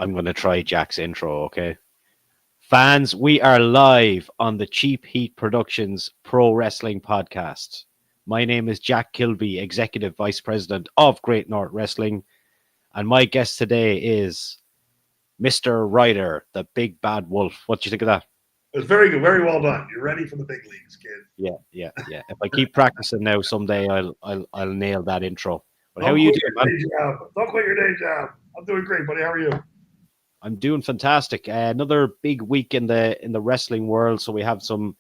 I'm going to try Jack's intro, okay? Fans, we are live on the Cheap Heat Productions Pro Wrestling Podcast. My name is Jack Kilby, Executive Vice President of Great North Wrestling, and my guest today is Mr. Ryder, the Big Bad Wolf. What do you think of that? It was very good, very well done. You're ready for the big leagues, kid. Yeah. If I keep practicing now, someday I'll nail that intro. But how are you doing, man? Don't quit your day job. I'm doing great, buddy. How are you? I'm doing fantastic. Another big week in the wrestling world, so we have some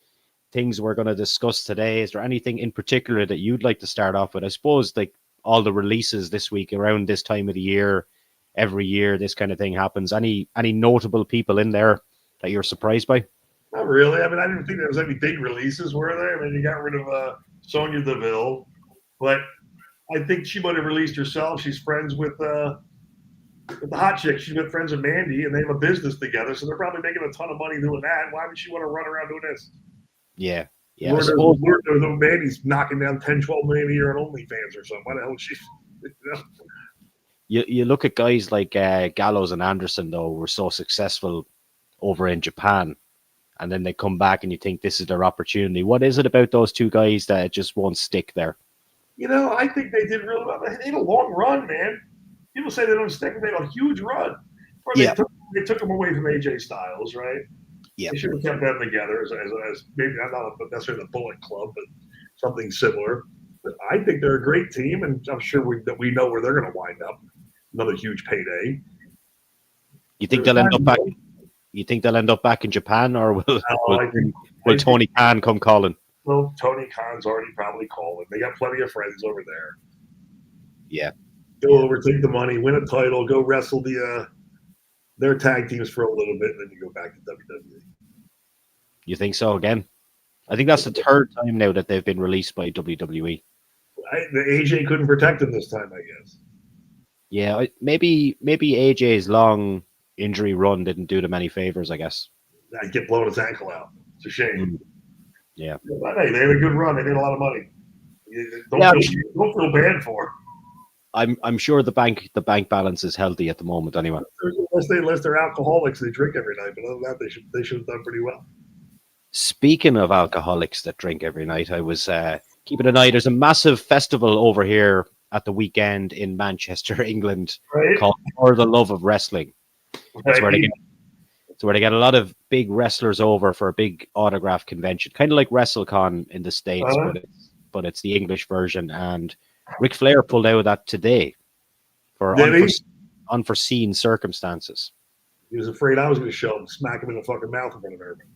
things we're going to discuss today. Is there anything in particular that you'd like to start off with? I suppose like all the releases this week around this time of the year, every year this kind of thing happens. Any notable people in there that you're surprised by? Not really. I mean, I didn't think there was any big releases, were there? I mean, you got rid of Sonya Deville, but I think she might have released herself. She's friends with the hot chick. She's been friends with Mandy, and they have a business together, so they're probably making a ton of money doing that. Why would she want to run around doing this? Yeah. Mandy's knocking down 10, 12 million a year on OnlyFans or something. Why the hell is she? You look at guys like Gallows and Anderson, though, were so successful over in Japan, and then they come back and you think this is their opportunity. What is it about those two guys that just won't stick there? I think they did really well. They had a long run, man. People say they don't stick, but they had a huge run. They took them away from AJ Styles, right? Yeah. They should have kept them together as maybe not necessarily the Bullet Club, but something similar. But I think they're a great team, and I'm sure we know where they're going to wind up. Another huge payday. You think they'll end up back? You think they'll end up back in Japan, or will Tony Khan come calling? Well, Tony Khan's already probably calling. They got plenty of friends over there. Yeah. Go over, take the money, win a title, go wrestle their tag teams for a little bit, and then you go back to WWE. You think so again? I think that's the third time now that they've been released by WWE. The AJ couldn't protect them this time, I guess. Yeah, maybe AJ's long injury run didn't do them any favors, I guess. I'd get blowing his ankle out. It's a shame. Yeah. But hey, they had a good run. They made a lot of money. Don't feel bad for them. I'm sure the bank balance is healthy at the moment anyway. Unless they're alcoholics, they drink every night. But other than that, they should have done pretty well. Speaking of alcoholics that drink every night, I was keeping an eye. There's a massive festival over here at the weekend in Manchester, England, called For the Love of Wrestling. It's where they get a lot of big wrestlers over for a big autograph convention, kind of like WrestleCon in the States, but it's the English version. And Ric Flair pulled out of that today for unforeseen circumstances. He was afraid I was going to show him, smack him in the fucking mouth in front of everybody.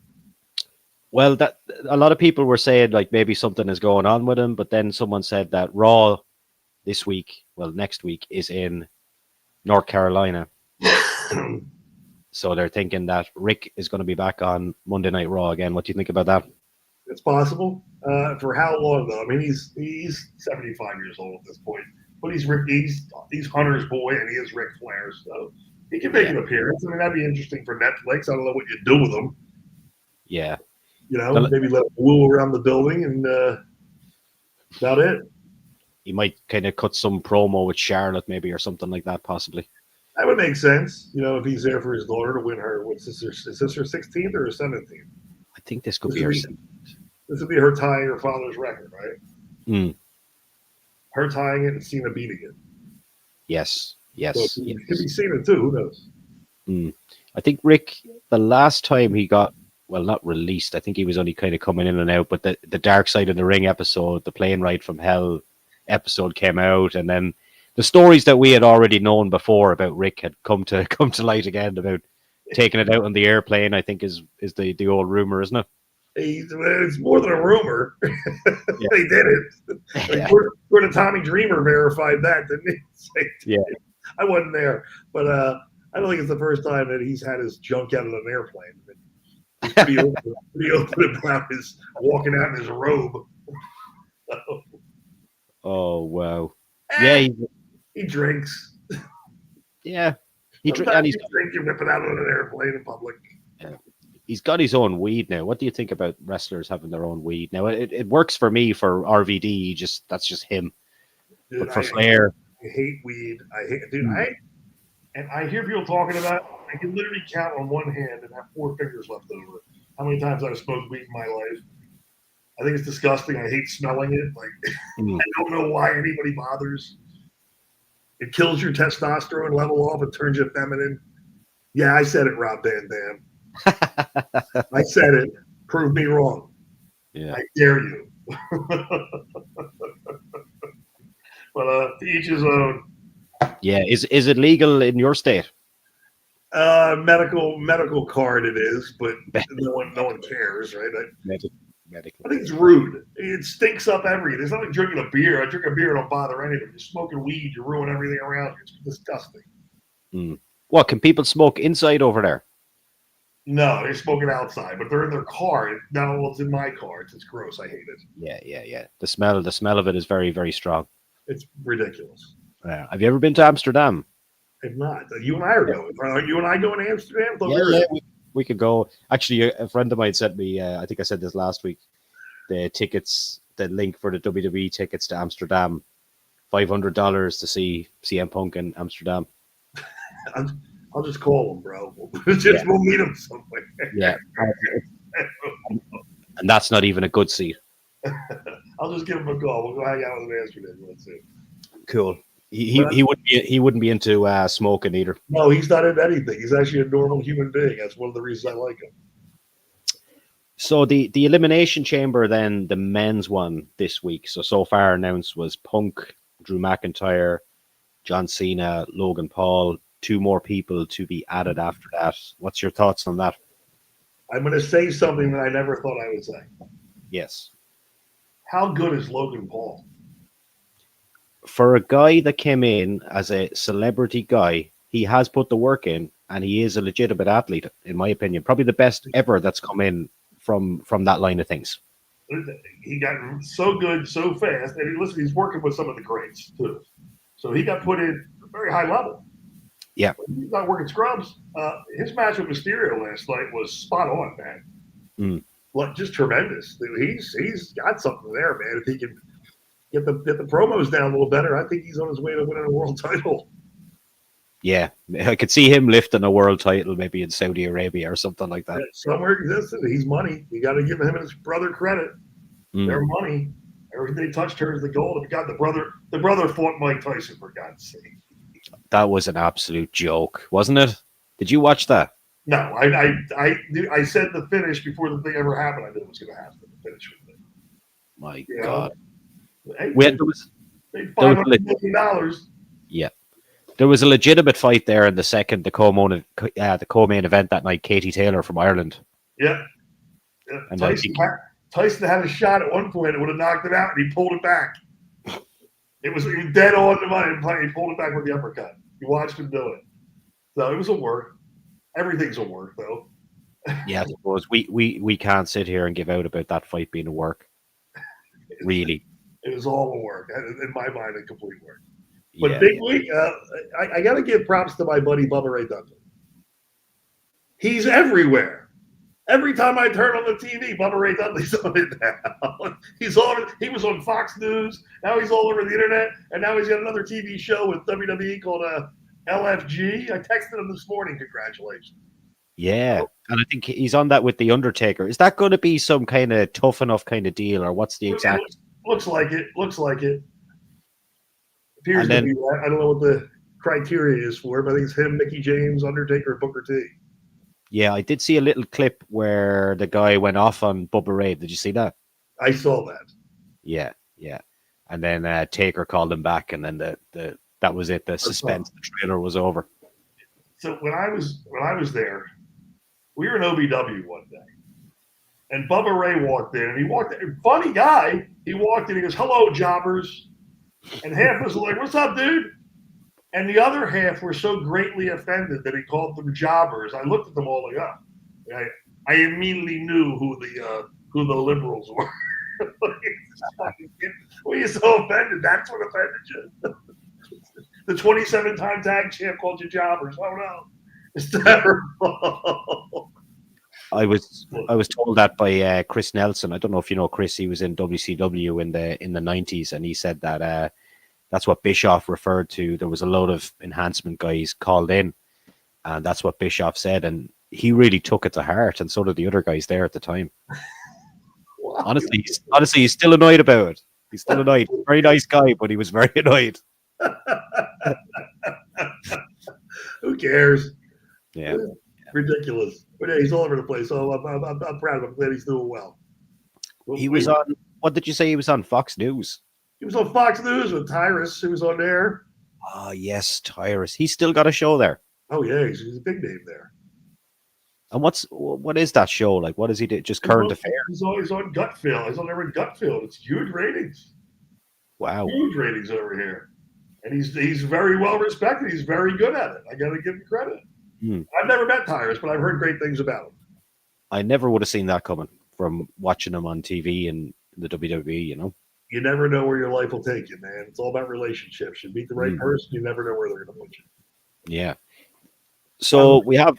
Well, that a lot of people were saying like maybe something is going on with him, but then someone said that Raw next week is in North Carolina. So they're thinking that Rick is going to be back on Monday Night Raw again. What do you think about that? It's possible. For how long though? I mean, he's 75 years old at this point, but he's Hunter's boy, and he is Ric Flair, so he can make an appearance. I mean, that'd be interesting for Netflix. I don't know what you do with him. Yeah, maybe let him woo around the building, and about it. He might kind of cut some promo with Charlotte, maybe, or something like that, possibly. That would make sense, if he's there for his daughter to win her. Is this her 16th or her 17th? I think this could be her 17th. This would be her tying her father's record, right? Mm. Her tying it and Cena beating it. Yes. So it could be Cena too. Who knows? Mm. I think Rick, the last time he got, well, not released, I think he was only kind of coming in and out, but the Dark Side of the Ring episode, the Plane Ride from Hell episode came out, and then the stories that we had already known before about Rick had come to light again about taking it out on the airplane. I think is the old rumor, isn't it? It's more than a rumor. Yeah. They did it. Where the Tommy Dreamer verified that, didn't he? Yeah, I wasn't there, but I don't think it's the first time that he's had his junk out of an airplane. He's pretty open about his walking out in his robe. Oh wow! Yeah, he drinks. Yeah, he's drinking, whipping out on an airplane in public. Yeah. He's got his own weed now. What do you think about wrestlers having their own weed? Now it works for me for RVD. That's just him. Dude, but for Flair, I hate weed. I hear people talking about I can literally count on one hand and have 4 fingers left over. How many times I've smoked weed in my life? I think it's disgusting. I hate smelling it. Like I don't know why anybody bothers. It kills your testosterone level off. It turns you feminine. Yeah, I said it, Rob Van Dam. I said it. Prove me wrong. Yeah. I dare you. But to each his own. Yeah. Is it legal in your state? Medical card it is, but no one cares, right? Medical. I think it's rude. It stinks up everything. It's not like drinking a beer. I drink a beer, don't bother anything. You're smoking weed, you ruin everything around you. It's disgusting. What, can people smoke inside over there? No, they're smoking outside, but they're in their car. Now it's in my car. It's gross. I hate it. Yeah. The smell of it is very, very strong. It's ridiculous. Yeah. Have you ever been to Amsterdam? I've not. You and I are going. Are you and I going to Amsterdam? Yeah, we could go. Actually, a friend of mine sent me, I think I said this last week, the tickets, the link for the WWE tickets to Amsterdam, $500 to see CM Punk in Amsterdam. I'll just call him, bro. We'll meet him somewhere. Yeah. And that's not even a good seat. I'll just give him a call. We'll go hang out with him in Amsterdam. Let's see. Cool. He wouldn't be into smoking either. No, he's not into anything. He's actually a normal human being. That's one of the reasons I like him. So the Elimination Chamber, then the men's one this week. So far announced was Punk, Drew McIntyre, John Cena, Logan Paul. 2 more people to be added after that. What's your thoughts on that? I'm going to say something that I never thought I would say. Yes. How good is Logan Paul? For a guy that came in as a celebrity guy, he has put the work in, and he is a legitimate athlete, in my opinion. Probably the best ever that's come in from that line of things. He got so good so fast. And listen, he's working with some of the greats, too. So he got put in a very high level. Yeah. He's not working scrubs. His match with Mysterio last night was spot on, man. Like, just tremendous. He's got something there, man. If he can get the promos down a little better, I think he's on his way to winning a world title. Yeah, I could see him lifting a world title maybe in Saudi Arabia or something like that. Somewhere existed. He's money. You got to give him and his brother credit. They're money. Everything they touched turns to gold. The brother fought Mike Tyson, for God's sake. That was an absolute joke, wasn't it? Did you watch that? No, I said the finish before the thing ever happened. I knew it was going to happen. The finish with it. My God. Hey, there was $500 million. Yeah. There was a legitimate fight there in the co-main event that night. Katie Taylor from Ireland. Yeah. And Tyson had a shot at one point. It would have knocked it out, and he pulled it back. It was dead on the money. He pulled it back with the uppercut. You watched him do it. So it was a work. Everything's a work, though. Yeah, I suppose we can't sit here and give out about that fight being a work. Really. It was all a work. In my mind, a complete work. But big week, I got to give props to my buddy Bubba Ray Dudley. He's everywhere. Every time I turn on the TV, Bubba Ray Dudley's on it now. He was on Fox News. Now he's all over the internet. And now he's got another TV show with WWE called LFG. I texted him this morning. Congratulations. Yeah. And I think he's on that with The Undertaker. Is that going to be some kind of tough enough kind of deal, or what's the exact? Looks like it. Appears to be that. I don't know what the criteria is for, but I think it's him, Mickey James, Undertaker, Booker T. Yeah, I did see a little clip where the guy went off on Bubba Ray. Did you see that? I saw that. Yeah. And then Taker called him back, and then that was it. The suspense, the trailer was over. So when I was there, we were in OVW one day, and Bubba Ray walked in, and he walked in, funny guy. He walked in, he goes, "Hello, jobbers," and half was like, "What's up, dude?" And the other half were so greatly offended that he called them jobbers. I looked at them all like, oh. I immediately knew who the liberals were. Why are you so offended? That's what offended you. The 27-time tag champ called you jobbers. Oh no, it's terrible. I was told that by Chris Nelson. I don't know if you know Chris. He was in WCW in the 90s, and he said that that's what Bischoff referred to. There was a load of enhancement guys called in, And that's what Bischoff said. And he really took it to heart. And so did the other guys there at the time. Wow. Honestly, he's still annoyed about it. He's still annoyed. Very nice guy, but he was very annoyed. Who cares? Yeah. Ridiculous. But yeah, he's all over the place. So I'm proud of him. I'm glad he's doing well. He was on, what did you say? He was on Fox News. He was on Fox News with Tyrus. He was on there. Oh, yes, Tyrus. He's still got a show there. Oh, yeah. He's a big name there. And what is that show? Like, what does he do? Just current affairs? He's always on Gutfield. He's on there with Gutfield. It's huge ratings. Wow. Huge ratings over here. And he's very well respected. He's very good at it. I got to give him credit. I've never met Tyrus, but I've heard great things about him. I never would have seen that coming from watching him on TV and the WWE, you know? You never know where your life will take you, man. It's all about relationships. You meet the right person, you never know where they're going to put you. Yeah. So we have...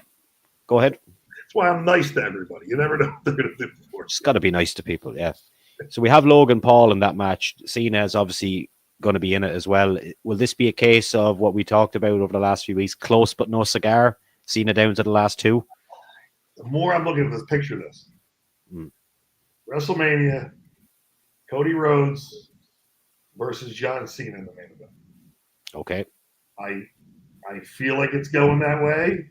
Go ahead. That's why I'm nice to everybody. You never know what they're going to do for you. Just got to be nice to people, yeah. So we have Logan Paul in that match. Cena is obviously going to be in it as well. Will this be a case of what we talked about over the last few weeks? Close but no cigar? Cena down to the last two? The more I'm looking at this, picture this. WrestleMania, Cody Rhodes versus John Cena in the main event. Okay. I feel like it's going that way.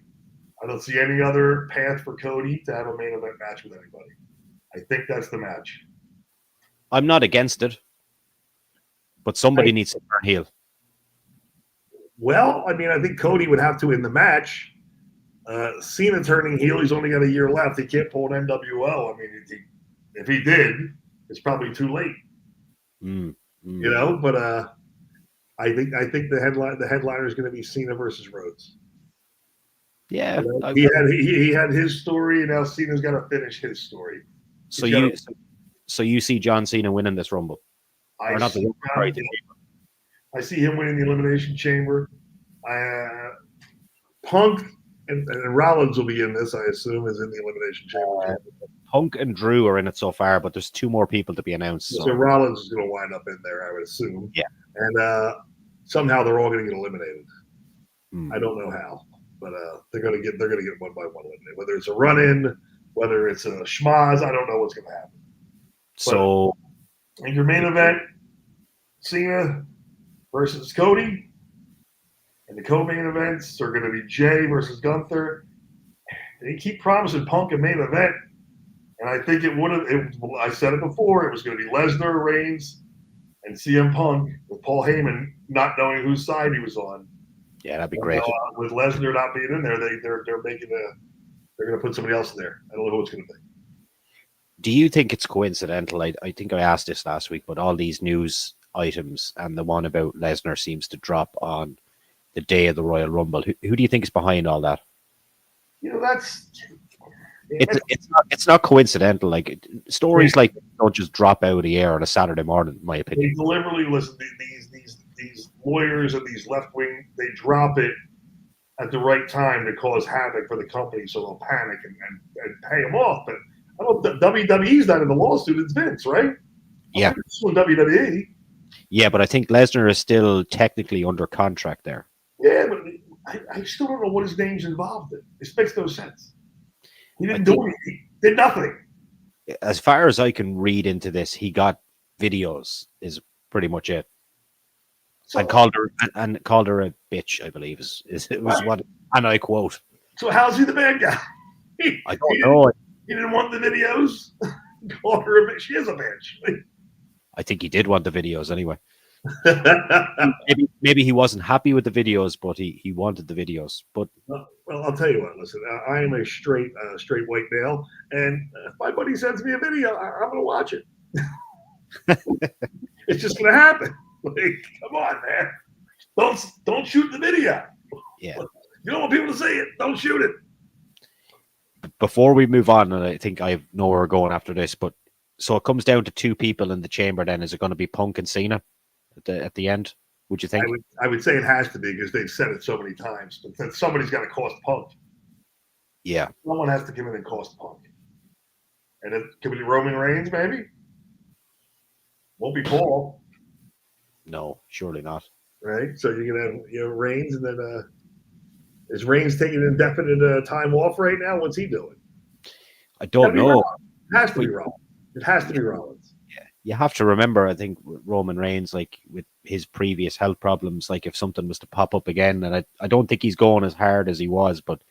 I don't see any other path for Cody to have a main event match with anybody. I think that's the match. I'm not against it, but somebody needs to turn heel. Well, I mean, I think Cody would have to in the match. Cena turning heel, he's only got a year left. He can't pull an NWO. I mean, if he did, it's probably too late. You know, but I think the headliner is going to be Cena versus Rhodes. Yeah, he had his story, and now Cena's got to finish his story. So you see John Cena winning this Rumble? I see him winning the Elimination Chamber. Punk and Rollins will be in this, I assume, is in the Elimination Chamber. Punk and Drew are in it so far, but there's two more people to be announced. So Rollins is going to wind up in there, I would assume. Yeah. And somehow they're all going to get eliminated. I don't know how, but they're going to get one by one eliminated. Whether it's a run-in, whether it's a schmaz, I don't know what's going to happen. So, in your main event, Cena versus Cody. And the co-main events are going to be Jay versus Gunther. They keep promising Punk a main event. And I think it would have, I said it before, it was going to be Lesnar, Reigns, and CM Punk with Paul Heyman not knowing whose side he was on. Yeah, that'd be great. With Lesnar not being in there, they're going to put somebody else in there. I don't know who it's going to be. Do you think it's coincidental? I think I asked this last week, but all these news items and the one about Lesnar seems to drop on the day of the Royal Rumble. Who do you think is behind all that? You know, it's not coincidental. Like stories like don't just drop out of the air on a Saturday morning, in my opinion. They deliberately listen to these lawyers and these left wing. They drop it at the right time to cause havoc for the company, so they'll panic and pay them off. But I don't know, WWE's not in the lawsuit. It's Vince, right? Yeah. WWE. Yeah, but I think Lesnar is still technically under contract there. Yeah, but I still don't know what his name's involved in. It makes no sense. He didn't do anything. He did nothing. As far as I can read into this, he got videos is pretty much it. So, and called her a bitch, I believe was what, and I quote. So how's he the bad guy? I don't know. He didn't want the videos. Called her a bitch. She is a bitch. I think he did want the videos anyway. maybe he wasn't happy with the videos, but he wanted the videos. But well, I'll tell you what. Listen, I am a straight white male, and if my buddy sends me a video, I'm going to watch it. It's just going to happen. Like, come on, man! Don't shoot the video. Yeah, you don't want people to see it. Don't shoot it. Before we move on, and I think I know where we're going after this, but so it comes down to two people in the chamber. Then is it going to be Punk and Cena at the end? Would you think? I would say it has to be because they've said it so many times. But somebody's got to cost Punk. Yeah, someone has to come in and cost Punk. And it could be Roman Reigns, maybe. Won't be Paul. No, surely not. Right, so you're gonna have Reigns and then Is Reigns taking indefinite time off right now? What's he doing? I don't know. It has to be Rollins. It has to be Rollins. Yeah, you have to remember. I think Roman Reigns, like with his previous health problems, like if something was to pop up again, and I don't think he's going as hard as he was, but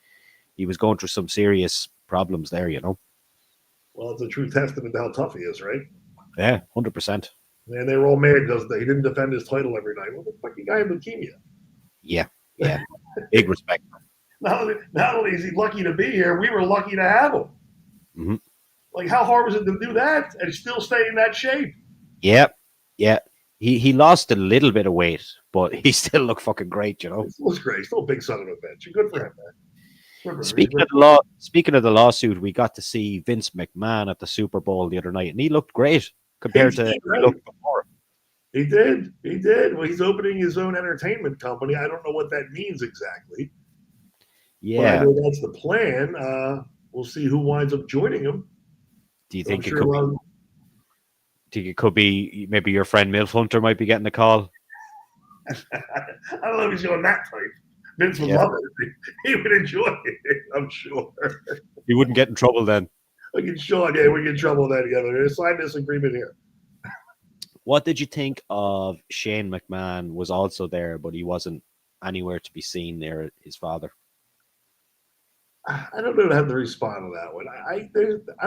he was going through some serious problems there. Well, it's a true testament to how tough he is, right? Yeah, 100%. And they were all mad because he didn't defend his title every night. Well, the fucking guy had leukemia. Yeah. Big respect. Not only is he lucky to be here, we were lucky to have him. Mm-hmm. Like, how hard was it to do that and still stay in that shape? Yeah. He lost a little bit of weight, but he still looked fucking great, He looks great. Still a big son of a bitch. Good for him, man. Speaking of the lawsuit, we got to see Vince McMahon at the Super Bowl the other night, and he looked great compared to he looked before. He did. Well, he's opening his own entertainment company. I don't know what that means exactly. Yeah, but I know that's the plan. We'll see who winds up joining him. Do you think it could be maybe your friend Milf Hunter might be getting the call? I don't know if he's going that type. Vince would love it. He would enjoy it, I'm sure. He wouldn't get in trouble then. We get in trouble then together. There's a slight disagreement here. What did you think of Shane McMahon was also there, but he wasn't anywhere to be seen near his father? I don't know how to respond to that one. I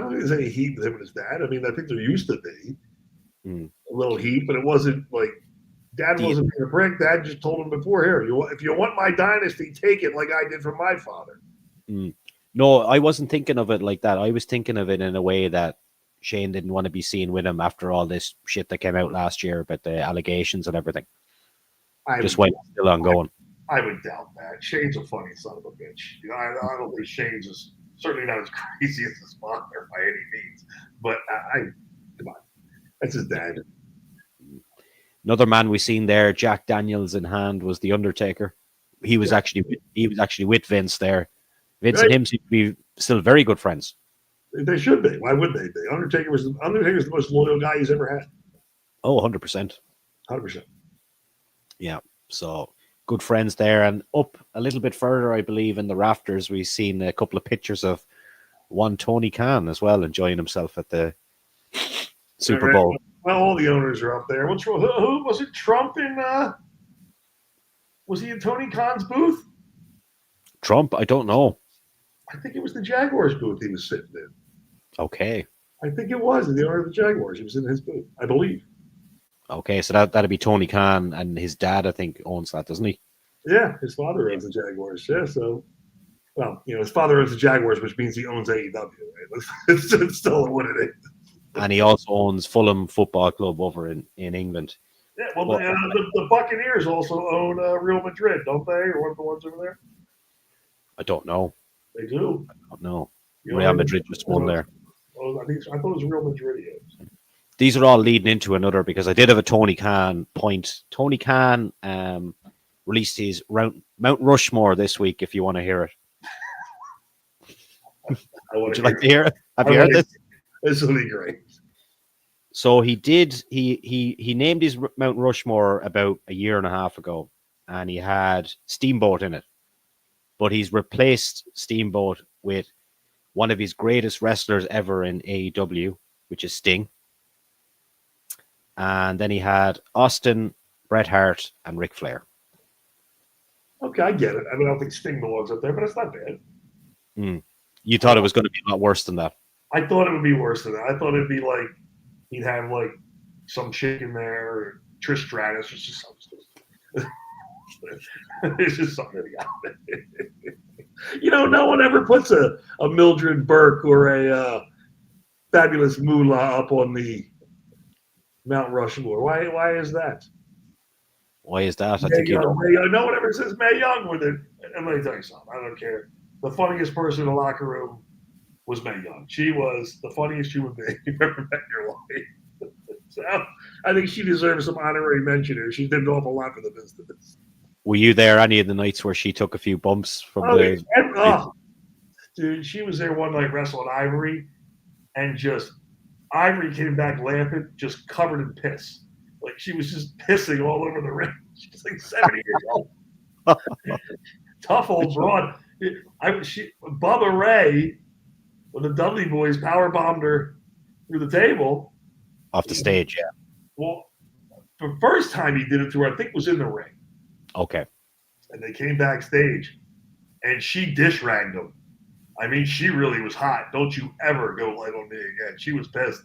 don't think there's any heat with him and his dad. I mean, I think there used to be a little heat, but it wasn't like Dad wasn't being a prick. Dad just told him before, here, if you want my dynasty, take it like I did for my father. No, I wasn't thinking of it like that. I was thinking of it in a way that Shane didn't want to be seen with him after all this shit that came out last year about the allegations and everything. Just why it's still ongoing. I would doubt that. Shane's a funny son of a bitch. I don't think Shane's is certainly not as crazy as his father by any means. But come on, that's his dad. Another man we seen there, Jack Daniels in hand, was the Undertaker. He was actually with Vince there. Vince and him seem to be still very good friends. They should be. Why would they be? Undertaker's the most loyal guy he's ever had. Oh, 100%. 100%. Yeah. So good friends there. And up a little bit further, I believe, in the rafters, we've seen a couple of pictures of one Tony Khan as well, enjoying himself at the Super Bowl. Well, all the owners are up there. Who was it? Trump in was he in Tony Khan's booth? Trump? I don't know. I think it was the Jaguars booth he was sitting in. Okay. I think it was the owner of the Jaguars. He was in his booth, I believe. Okay, so that'd be Tony Khan, and his dad, I think, owns that, doesn't he? Yeah, his father owns the Jaguars. Yeah, so, well, his father owns the Jaguars, which means he owns AEW. Right? It's still what it is. And he also owns Fulham Football Club over in England. Yeah, well, the Buccaneers also own Real Madrid, don't they? Or one of the ones over there? I don't know. They do. I don't know. Real Madrid just won there. I thought it was Real Madrid. These are all leading into another, because I did have a Tony Khan point. Tony Khan released his Mount Rushmore this week, if you want to hear it. Would you like to hear it? Have you heard this? This will be great. So he did. He named his Mount Rushmore about a year and a half ago, and he had Steamboat in it. But he's replaced Steamboat with one of his greatest wrestlers ever in AEW, which is Sting. And then he had Austin, Bret Hart, and Ric Flair. Okay, I get it. I mean, I don't think Sting belongs up there, but it's not bad. You thought it was going to be a lot worse than that. I thought it would be worse than that. I thought it'd be like he'd have like some chick in there, or Trish Stratus, or just something. It's just something got no one ever puts a Mildred Burke or a Fabulous Moolah up on the Mount Rushmore. Why is that? Why is that? No one ever says Mae Young with it. And let me tell you something. I don't care. The funniest person in the locker room was Mae Young. She was the funniest human being you've ever met in your life. So I think she deserves some honorary mention here. She did an awful lot for the business. Were you there any of the nights where she took a few bumps from dude, she was there one night wrestling Ivory, and just Ivory came back laughing, just covered in piss. Like she was just pissing all over the ring. She's like 70 years old. Tough old broad. Bubba Ray, when the Dudley Boys power bombed her through the table. Off the stage, yeah. Well, the first time he did it to her, I think was in the ring. Okay. And they came backstage, and she dish ragged him. I mean, she really was hot. Don't you ever go light on me again. She was pissed.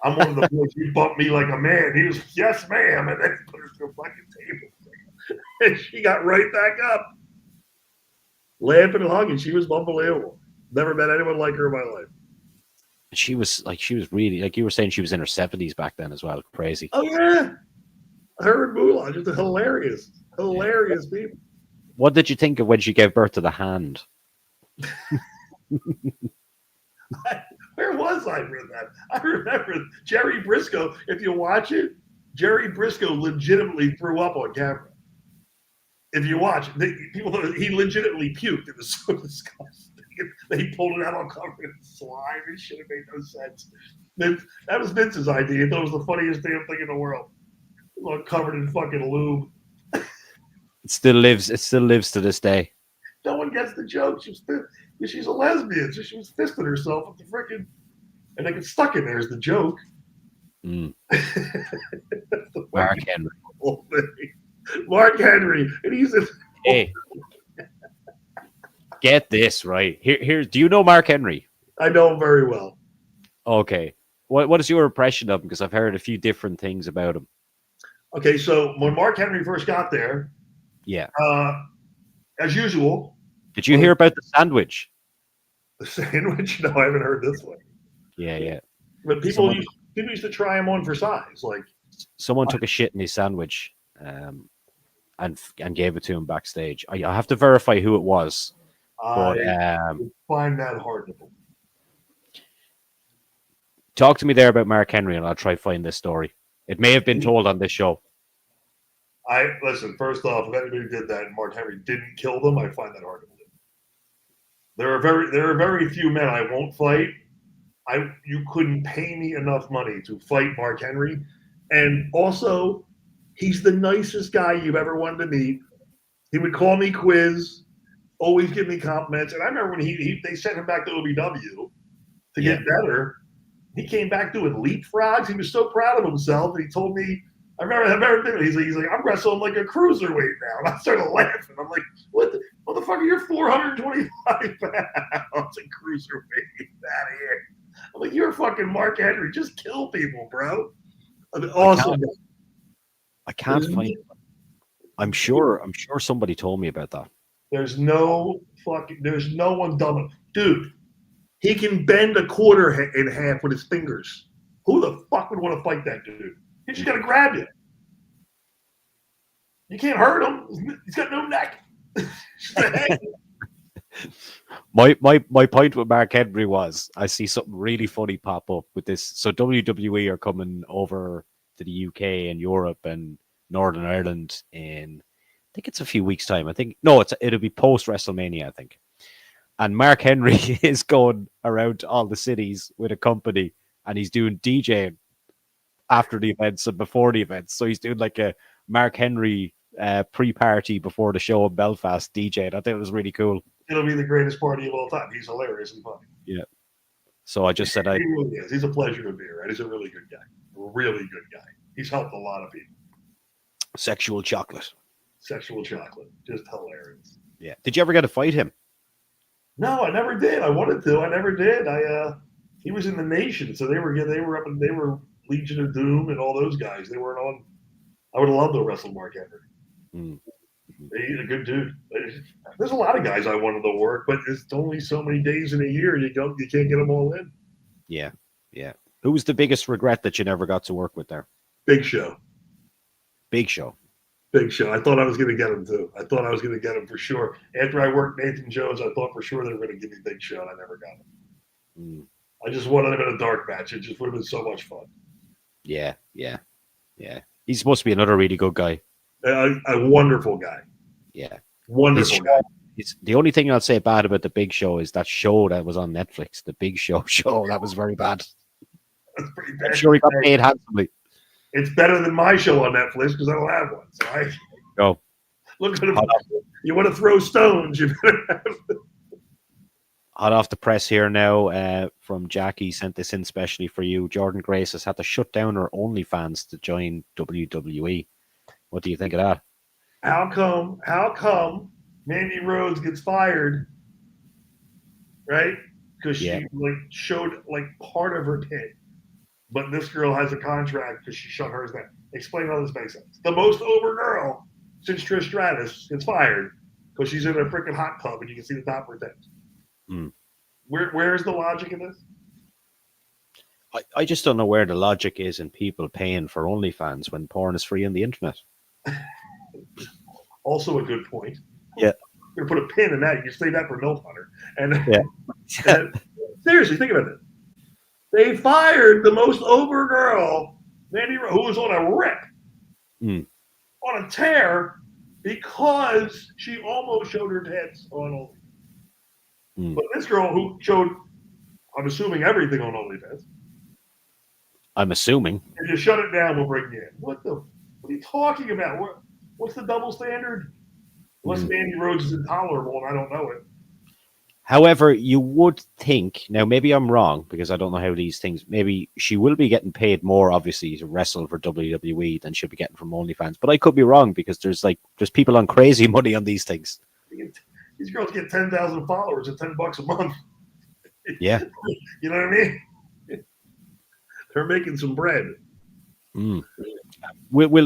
I'm one of the boys. You bumped me like a man. He was, yes, ma'am. And then put her through a fucking table. And she got right back up, laughing and hugging. She was unbelievable. Never met anyone like her in my life. She was really, like you were saying, she was in her 70s back then as well. Crazy. Oh, yeah. Her and Moolah, just hilarious people. What did you think of when she gave birth to the hand? Where was I for that? I remember Jerry Briscoe. If you watch it, Jerry Briscoe legitimately threw up on camera. If you watch, he legitimately puked. It was so disgusting. They pulled it out on cover in slime. It should have made no sense. That was Vince's idea. That was the funniest damn thing in the world. All covered in fucking lube. It still lives to this day. No one gets the joke. She's a lesbian, so she was fisting herself with the freaking, and they get stuck in there is the joke. Mm. Mark Henry. Mark Henry, and he's in. Hey, get this right here. Do you know Mark Henry? I know him very well. Okay, what is your impression of him? Because I've heard a few different things about him. Okay, so when Mark Henry first got there, yeah, as usual. Did you hear about the sandwich? The sandwich? No, I haven't heard this one. Yeah. But people used to try him on for size. Like someone took a shit in his sandwich, and gave it to him backstage. I have to verify who it was. But I find that hard to believe. Talk to me there about Mark Henry, and I'll try to find this story. It may have been told on this show. Listen. First off, if anybody did that and Mark Henry didn't kill them, I find that hard to believe. There are very few men I won't fight. You couldn't pay me enough money to fight Mark Henry, and also, he's the nicest guy you've ever wanted to meet. He would call me quiz, always give me compliments, and I remember when they sent him back to OVW to get better. He came back doing leapfrogs. He was so proud of himself, and he told me, I remember thinking, he's like, I'm wrestling like a cruiserweight now. And I started laughing. I'm like, what the motherfucker, you're 425 pounds a cruiserweight. Get out of here. I'm like, you're fucking Mark Henry. Just kill people, bro. I mean, awesome. I can't find it. I'm sure somebody told me about that. There's no one dumb enough. Dude, he can bend a quarter in half with his fingers. Who the fuck would want to fight that dude? He just got to grab you. You can't hurt him. He's got no neck. My point with Mark Henry was I see something really funny pop up with this. So WWE are coming over to the UK and Europe and Northern Ireland in, I think it's a few weeks' time. It'll be post WrestleMania, I think. And Mark Henry is going around to all the cities with a company, and he's doing DJing after the events and before the events. So he's doing like a Mark Henry pre-party before the show in Belfast DJ. I think it was really cool. It'll be the greatest party of all time. He's hilarious and funny. Yeah. So I just said he really is. He's a pleasure to be around. He's a really good guy. Really good guy. He's helped a lot of people. Sexual chocolate. Just hilarious. Yeah. Did you ever get to fight him? No, I never did. I wanted to. I never did. He was in the Nation, so they were up and they were Legion of Doom and all those guys. They weren't on. I would have loved to wrestle Mark Henry. He's a good dude. There's a lot of guys I wanted to work, but it's only so many days in a year. You can't get them all in. Yeah. Who was the biggest regret that you never got to work with there? Big Show. Big Show. I thought I was going to get him too. I thought I was going to get him for sure. After I worked Nathan Jones, I thought for sure they were going to give me Big Show, and I never got him. I just wanted him in a dark match. It just would have been so much fun. Yeah. He's supposed to be another really good guy. A wonderful guy. Yeah. Wonderful guy. The only thing I'll say bad about the Big Show is that show that was on Netflix, the Big Show. That was very bad. That's pretty bad. I'm sure he got paid handsomely. It's better than my show on Netflix because I don't have one. So Look at him. You want to throw stones, you better have... Hot off the press here now from Jackie, sent this in specially for you. Jordan Grace has had to shut down her OnlyFans to join WWE. What do you think of that? How come Mandy Rose gets fired, right? Because she showed part of her tit. But this girl has a contract because she shut hers down. Explain how this makes sense. The most over girl since Trish Stratus gets fired because she's in a freaking hot tub and you can see the top of her tits. Where's the logic in this? I just don't know where the logic is in people paying for OnlyFans when porn is free on the internet. Also a good point. Yeah. You're going to put a pin in that. You can save that for Milk Hunter. And seriously, think about this. They fired the most over girl, Mandy Rose, who was on a rip, on a tear, because she almost showed her tits on OnlyFans. But this girl who showed, I'm assuming, everything on OnlyFans. I'm assuming. And you shut it down, we'll bring you in. What are you talking about? What's the double standard? Unless Mandy Rose is intolerable and I don't know it. However, you would think, now maybe I'm wrong because I don't know how these things, maybe she will be getting paid more, obviously, to wrestle for WWE than she'll be getting from OnlyFans. But I could be wrong because there's people on crazy money on these things. These girls get 10,000 followers at $10 a month. Yeah. You know what I mean? They're making some bread. We'll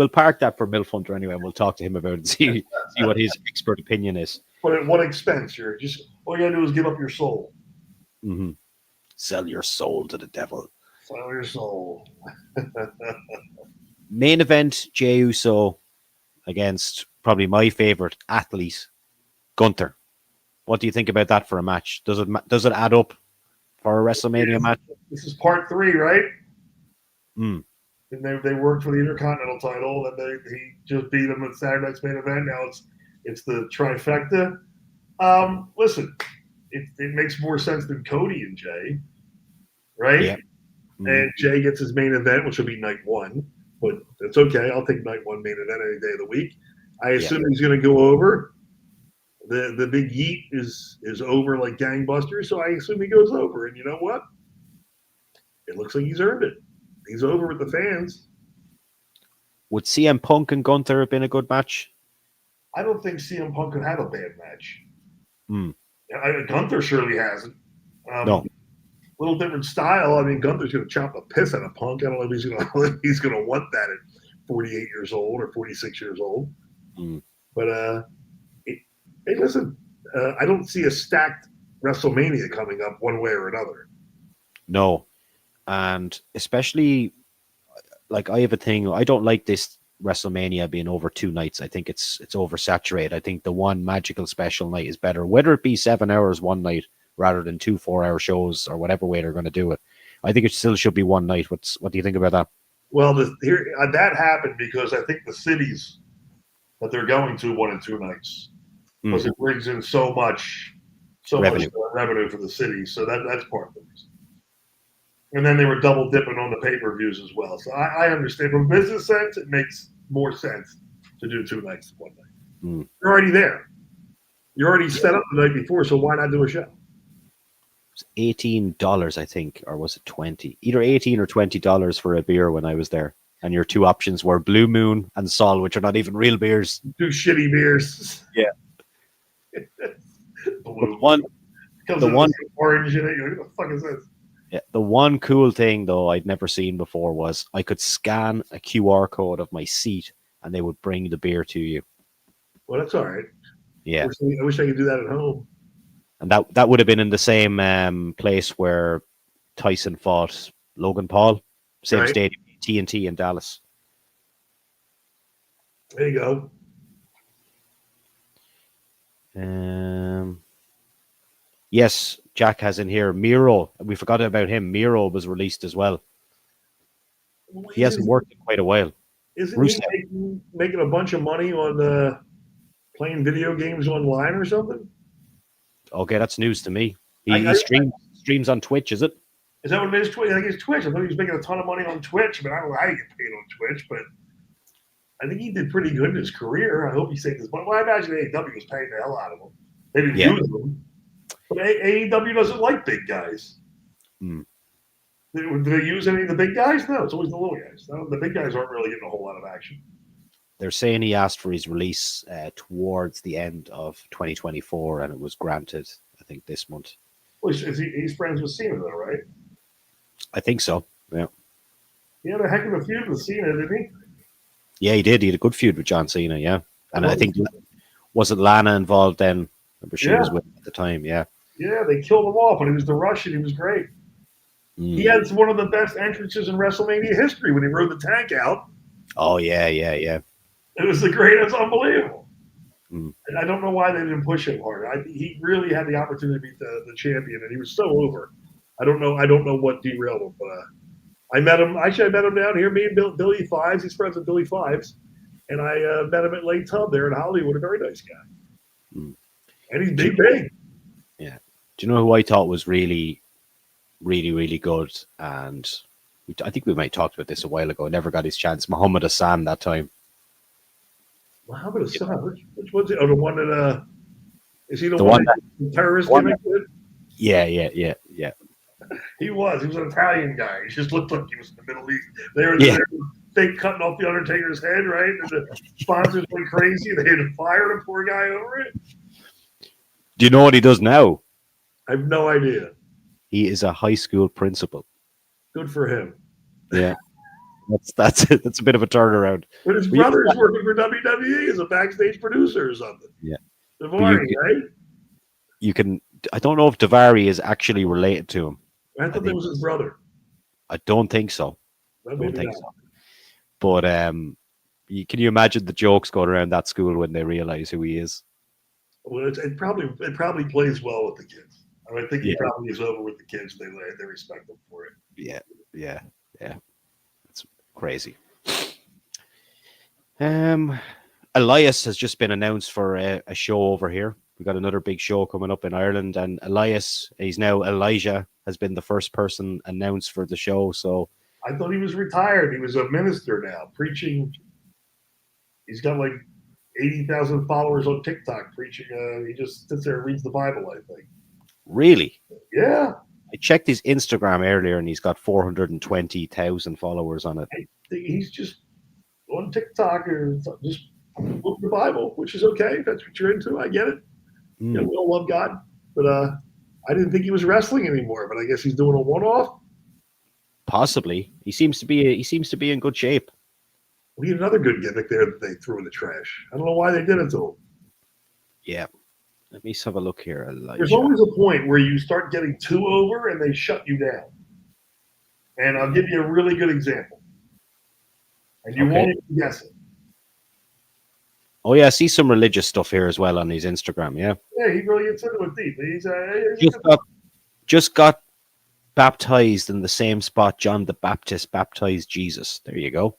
park that for Milf Hunter anyway, and we'll talk to him about it and see what his expert opinion is. But at what expense? All you gotta do is give up your soul. Sell your soul to the devil. Sell your soul. Main event: Jey Uso against probably my favorite athlete, Gunther. What do you think about that for a match? Does it add up for a WrestleMania match? This is part 3, right? And they worked for the Intercontinental title, and he just beat him at Saturday Night's Main Event. Now it's the trifecta. Listen, it makes more sense than Cody and Jay, right? Yeah. And Jay gets his main event, which will be night 1, but that's okay. I'll take night 1 main event any day of the week. I assume he's going to go over. The big yeet is over like gangbusters, so I assume he goes over. And you know what? It looks like he's earned it. He's over with the fans. Would CM Punk and Gunther have been a good match? I don't think CM Punk could have a bad match. Gunther surely hasn't. No. Little different style. I mean, Gunther's going to chop the piss out of Punk. I don't know if he's going to want that at 48 years old or 46 years old. But hey, listen, I don't see a stacked WrestleMania coming up one way or another. No. And especially, I have a thing, I don't like this WrestleMania being over 2 nights. I think it's oversaturated. I think the one magical special night is better, whether it be 7 hours one night rather than 2 4-hour shows or whatever way they're going to do it. I think it still should be one night. What do you think about that? Well, that happened because I think the cities that they're going to 1 and 2 nights, because it brings in so much revenue for the city. So that's part of the reason. And then they were double dipping on the pay-per-views as well. So I understand. From a business sense, it makes more sense to do 2 nights one night. You're already there. You're already set up the night before, so why not do a show? It was $18, I think, or was it $20? Either $18 or $20 for a beer when I was there. And your 2 options were Blue Moon and Sol, which are not even real beers. 2 shitty beers. Yeah. The one orange in it. What the fuck is this? Yeah, the one cool thing, though, I'd never seen before was I could scan a QR code of my seat and they would bring the beer to you. Well, that's all right. Yeah. I wish I could do that at home. And that would have been in the same place where Tyson fought Logan Paul, same stadium, TNT in Dallas. There you go. Yes, Jack has in here Miro. We forgot about him. Miro was released as well. He hasn't worked in quite a while. Isn't he making a bunch of money on playing video games online or something? Okay, that's news to me. He streams on Twitch, is it? Is that what it is? I think it's Twitch. I thought he was making a ton of money on Twitch. I mean, I don't know how you get paid on Twitch, but I think he did pretty good in his career. I hope he saved his money. Well, I imagine AEW was paying the hell out of him. They didn't use him. But AEW doesn't like big guys. Mm. Do they use any of the big guys? No, it's always the little guys. No, the big guys aren't really getting a whole lot of action. They're saying he asked for his release towards the end of 2024, and it was granted, I think, this month. Well, he's friends with Cena, though, right? I think so, yeah. He had a heck of a feud with Cena, didn't he? Yeah, he did. He had a good feud with John Cena, yeah. And I think, was it Lana involved then? Remember she was with him at the time, yeah. Yeah, they killed him off, but he was the Russian. He was great. He had one of the best entrances in WrestleMania history when he rode the tank out. Oh, yeah. It was the greatest, unbelievable. And I don't know why they didn't push him hard. He really had the opportunity to be the champion, and he was so over. I don't know what derailed him, but I met him. Actually, I met him down here. Me and Billy Fives. He's friends with Billy Fives, and I met him at Lake Tub there in Hollywood. A very nice guy, and he's big. Yeah. Do you know who I thought was really, really, really good? And I think we might have talked about this a while ago. Never got his chance. Muhammad Hassan that time. Muhammad Hassan. Which one's it? Oh, the one that is he the one that terrorist gimmick? Yeah. He was an Italian guy. He just looked like he was in the Middle East. They were fake cutting off the Undertaker's head, right? And the sponsors went crazy. They had to fire the poor guy over it. Do you know what he does now? I have no idea. He is a high school principal. Good for him. Yeah. That's a bit of a turnaround. But his brother's working for WWE as a backstage producer or something. Yeah. Daivari, right? You can. I don't know if Daivari is actually related to him. I thought that was his brother. I don't think so. So. But can you imagine the jokes going around that school when they realize who he is? Well, it probably plays well with the kids. I think he probably is over with the kids. They respect him for it. Yeah. It's crazy. Elias has just been announced for a show over here. We got another big show coming up in Ireland, and Elias, he's now Elijah, has been the first person announced for the show. So I thought he was retired. He was a minister now, preaching. He's got like 80,000 followers on TikTok preaching. He just sits there and reads the Bible, I think. Really? Yeah. I checked his Instagram earlier, and he's got 420,000 followers on it. He's just on TikTok or just book the Bible, which is okay. If that's what you're into, I get it. We all love God, but I didn't think he was wrestling anymore. But I guess he's doing a one-off. Possibly. He seems to be in good shape. We had another good gimmick there that they threw in the trash. I don't know why they did it to him. Yeah. Let me have a look here. Elijah. There's always a point where you start getting too over and they shut you down. And I'll give you a really good example. And you won't even guess it. Oh, yeah. I see some religious stuff here as well on his Instagram. Yeah. Yeah, he really gets into it deep. Just got baptized in the same spot John the Baptist baptized Jesus. There you go.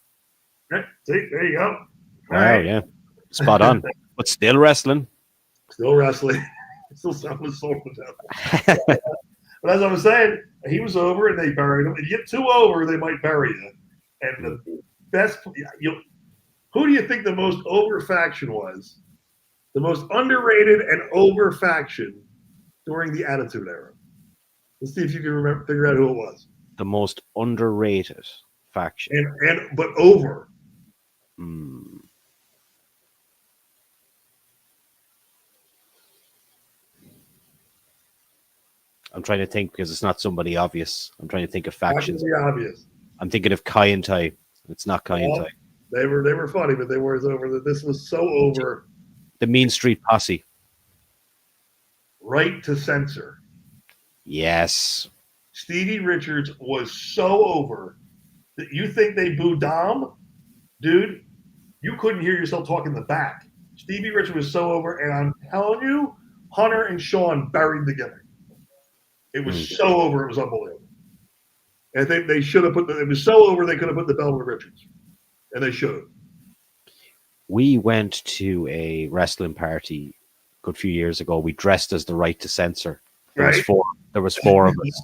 Right. See, there you go. Wow, yeah. Spot on. But still wrestling. Still wrestling. Still selling soul to them. But as I was saying, he was over and they buried him. If you get too over, they might bury you. And the best, who do you think the most over faction was? The most underrated and over faction during the Attitude Era. Let's see if you can figure out who it was. The most underrated faction. But over. I'm trying to think because it's not somebody obvious. I'm trying to think of factions. Obvious. I'm thinking of Kai and Tai. It's not Kai and Tai. They were funny, but they weren't over. That this was so over. The Mean Street Posse. Right to Censor. Yes. Stevie Richards was so over that you think they booed Dom? Dude, you couldn't hear yourself talk in the back. Stevie Richards was so over, and I'm telling you, Hunter and Sean buried the gimmick. It was so over, it was unbelievable. And I think they should have it was so over they could have put the belt on Richards. And they should have. We went to a wrestling party a good few years ago. We dressed as the Right to Censor. There was four of us.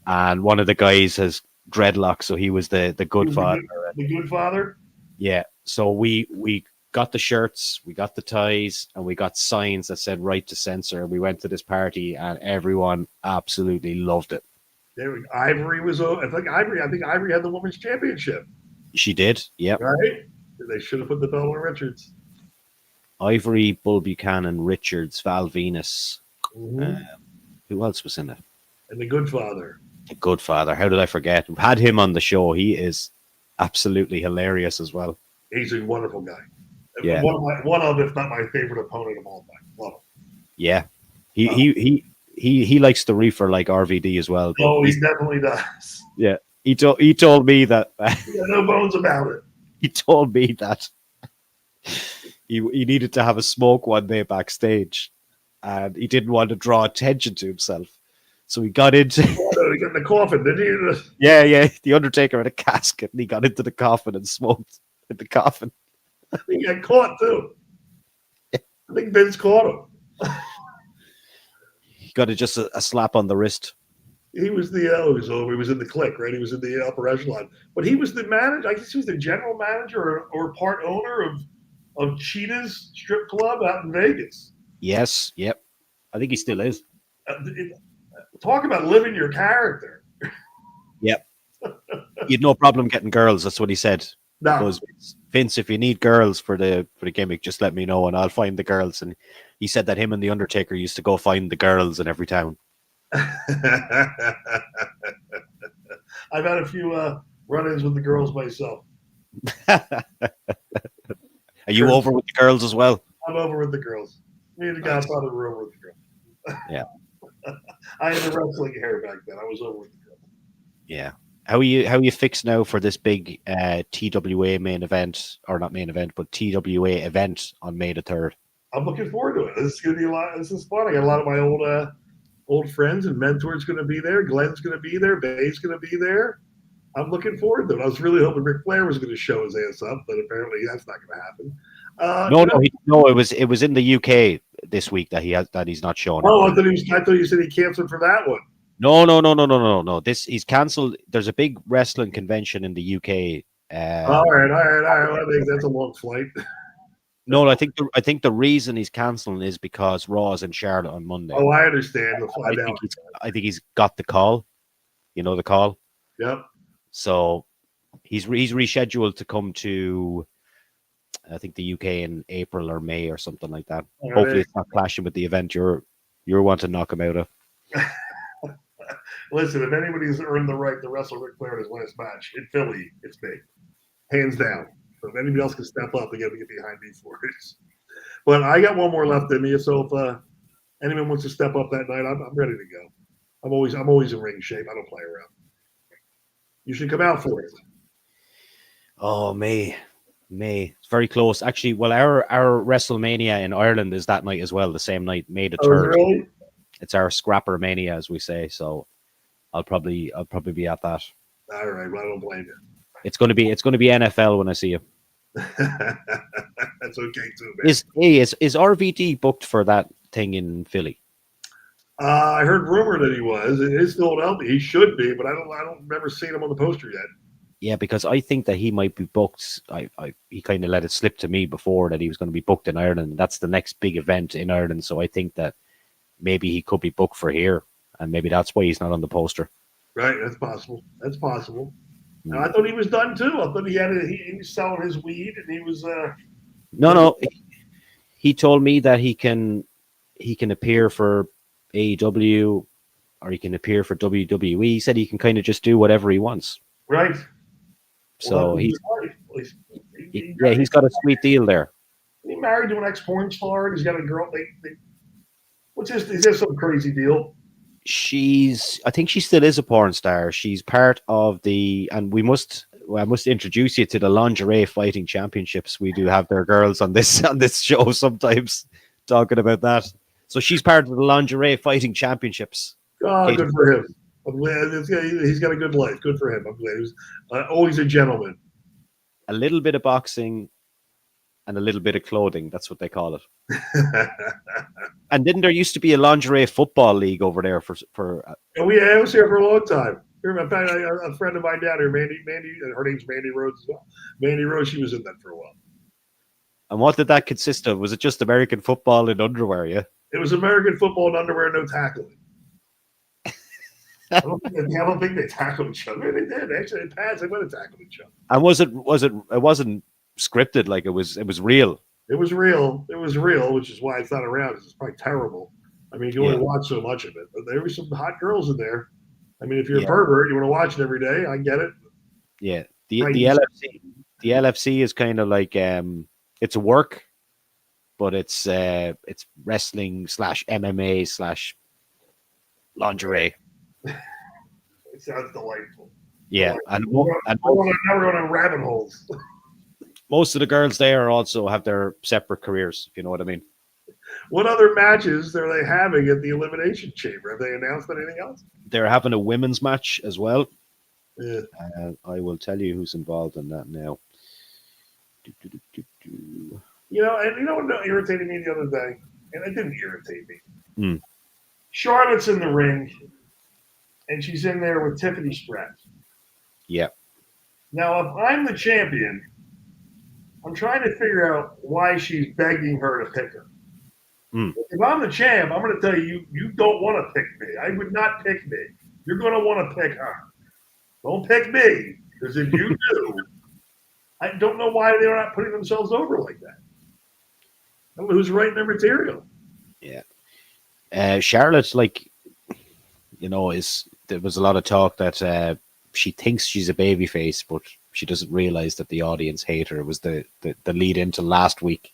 And one of the guys has dreadlocks, so he was the good father. The good father? Yeah. So we got the shirts, we got the ties, and we got signs that said "Right to Censor." We went to this party, and everyone absolutely loved it. Ivory was. I think Ivory had the women's championship. She did, yep. Right. They should have put the belt on Richards. Ivory, Bull Buchanan, Richards, Val Venus. Who else was in it? And the Goodfather. The Goodfather. How did I forget? We've had him on the show. He is absolutely hilarious as well. He's a wonderful guy. Yeah. One of, if not my favorite opponent of all time. Love him. Yeah. He likes the reefer like RVD as well. Oh, he definitely does. Yeah. He told me that. No bones about it. He told me that he needed to have a smoke one day backstage, and he didn't want to draw attention to himself. So he got into he got in the coffin, didn't he? Yeah. The Undertaker had a casket, and he got into the coffin and smoked in the coffin. He got caught too. I think Vince caught him. He got just a slap on the wrist. He was he was in the clique, right? He was in the upper echelon. But he was the manager. I guess he was the general manager or part owner of Cheetah's strip club out in Vegas. Yes. Yep. I think he still is. Talk about living your character. Yep. You had no problem getting girls. That's what he said. No. Because, Vince, if you need girls for the gimmick, just let me know and I'll find the girls. And he said that him and the Undertaker used to go find the girls in every town. I've had a few run-ins with the girls myself. Are you over with the girls as well? I'm over with the girls. Me and the Godfather were over with the girls. Yeah. I had the wrestling hair back then. I was over with the girls. Yeah. How are you fixed now for this big TWA main event, or not main event, but TWA event on May the 3rd? I'm looking forward to it. This is gonna be a lot. This is fun. I got a lot of my old friends and mentors going to be there. Glenn's going to be there. Bay's going to be there. I'm looking forward to it. I was really hoping Ric Flair was going to show his ass up, but apparently that's not going to happen. No. It was in the UK this week that he's not showing. Oh, I thought you said he canceled for that one. No. He's cancelled. There's a big wrestling convention in the UK. All right. I think that's a long flight. No, I think the reason he's cancelling is because Raw is in Charlotte on Monday. Oh, I understand. I think he's got the call. You know the call. Yep. So he's rescheduled to come to, I think, the UK in April or May or something like that. All Hopefully, right. It's not clashing with the event you're wanting to knock him out of. Listen, if anybody's earned the right to wrestle Ric Flair in his last match in Philly, it's me, hands down. So if anybody else can step up, they got to get behind me for it. But I got one more left in me, so if anyone wants to step up that night, I'm ready to go. I'm always in ring shape. I don't play around. You should come out for it. Oh, May. It's very close. Actually, well, our WrestleMania in Ireland is that night as well, the same night, May the 3rd. Really? It's our Scrapper Mania, as we say. So I'll probably be at that. All right, well, I don't blame you. It's going to be NFL when I see you. That's okay too, man. Is RVD booked for that thing in Philly? I heard rumor that he was. It is Philadelphia. He should be, but I don't remember seeing him on the poster yet. Yeah, because I think that he might be booked. He kind of let it slip to me before that he was going to be booked in Ireland. That's the next big event in Ireland. So I think that maybe he could be booked for here, and maybe that's why he's not on the poster. Right, that's possible. I thought he was done too. I thought he was selling his weed, and he was. No. He told me that he can appear for AEW or he can appear for WWE. He said he can kind of just do whatever he wants. Right. So he's got a sweet deal there. He married to an ex-porn star, and he's got a girl. Is there some crazy deal? I think she still is a porn star. She's part of and I must introduce you to the lingerie fighting championships. We do have their girls on this show sometimes talking about that. So she's part of the lingerie fighting championships. Oh, good for him. I'm glad he's got a good life. Good for him. I'm glad he's always a gentleman. A little bit of boxing and a little bit of clothing. That's what they call it. And didn't there used to be a lingerie football league over there for I was here for a long time. A friend of mine down here, Mandy, her name's Mandy Rhodes as well. Mandy Rhodes, she was in that for a while. And what did that consist of? Was it just American football in underwear? Yeah, it was American football in underwear, no tackling. I don't think they tackled each other. They did actually. They passed. They went to tackle each other. And was it? It wasn't scripted. Like it was real. It was real. It was real, which is why it's not around. It's probably terrible. I mean, you only watch so much of it, but there were some hot girls in there. I mean, if you're a pervert, you want to watch it every day. I get it. Yeah, the LFC is kind of like it's a work, but it's wrestling / MMA / lingerie. It sounds delightful. Yeah, and now we're going on rabbit holes. Most of the girls there also have their separate careers, if you know what I mean. What other matches are they having at the Elimination Chamber? Have they announced anything else? They're having a women's match as well. Yeah. I will tell you who's involved in that now. You know what irritated me the other day? And it didn't irritate me. Charlotte's in the ring, and she's in there with Tiffany Stratton. Yeah. Now, if I'm the champion, I'm trying to figure out why she's begging her to pick her. If I'm the champ, I'm going to tell you, you don't want to pick me. I would not pick me. You're going to want to pick her. Don't pick me, because if you do, I don't know why they're not putting themselves over like that. I don't know who's writing their material. Yeah. Charlotte, there was a lot of talk that she thinks she's a babyface, but she doesn't realize that the audience hate her. It was the lead into last week,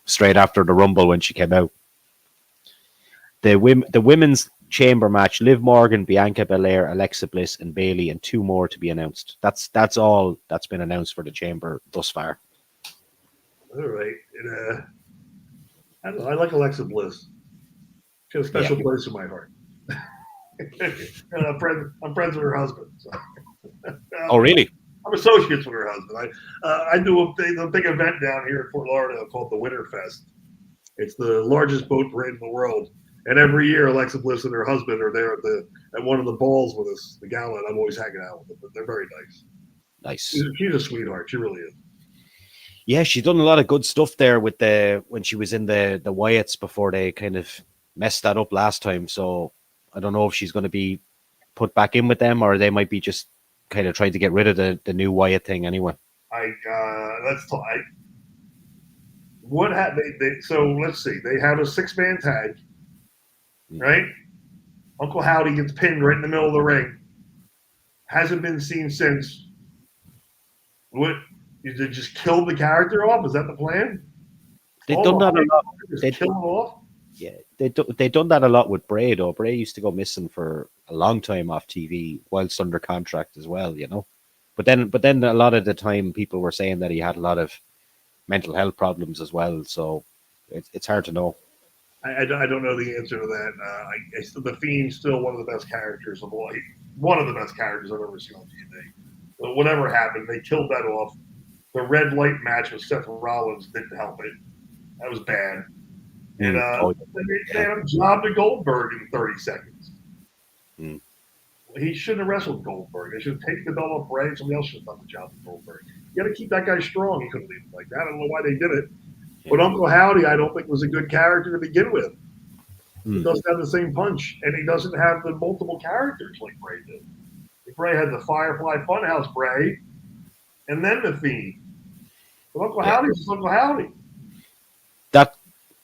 straight after the Rumble when she came out. The women's chamber match: Liv Morgan, Bianca Belair, Alexa Bliss, and Bayley, and 2 more to be announced. That's all that's been announced for the chamber thus far. All right. I don't know. I like Alexa Bliss. She has a special place in my heart. And I'm friends with her husband. So. Oh, really? I'm associates with her husband. I do a big event down here in Fort Lauderdale called the Winter Fest. It's the largest boat parade in the world, and every year Alexa Bliss and her husband are there at one of the balls with us, the gala. And I'm always hanging out with them, but they're very nice. Nice. She's a sweetheart. She really is. Yeah, she's done a lot of good stuff there with when she was in the Wyatts before they kind of messed that up last time. So I don't know if she's going to be put back in with them, or they might be just kind of trying to get rid of the new Wyatt thing anyway. Let's talk. So let's see. They have a 6-man tag, right? Uncle Howdy gets pinned right in the middle of the ring. Hasn't been seen since. What? Did they just kill the character off? Is that the plan? They've done that a lot. They kill him off. Yeah, they done that a lot with Bray, though. Bray used to go missing for a long time off TV whilst under contract as well, But then a lot of the time people were saying that he had a lot of mental health problems as well. So it's hard to know. I don't know the answer to that. The Fiend's still one of the best characters of all. One of the best characters I've ever seen on TV. But whatever happened, they killed that off. The red light match with Seth Rollins didn't help it. That was bad. And they had him job to Goldberg in 30 seconds. He shouldn't have wrestled Goldberg. They should have taken the belt off Bray. Somebody else should have done the job with Goldberg. You got to keep that guy strong. He couldn't leave him like that. I don't know why they did it. But Uncle Howdy, I don't think was a good character to begin with. He doesn't have the same punch, and he doesn't have the multiple characters like Bray did. Bray had the Firefly Funhouse Bray, and then the Fiend. But Uncle Howdy's just Uncle Howdy. That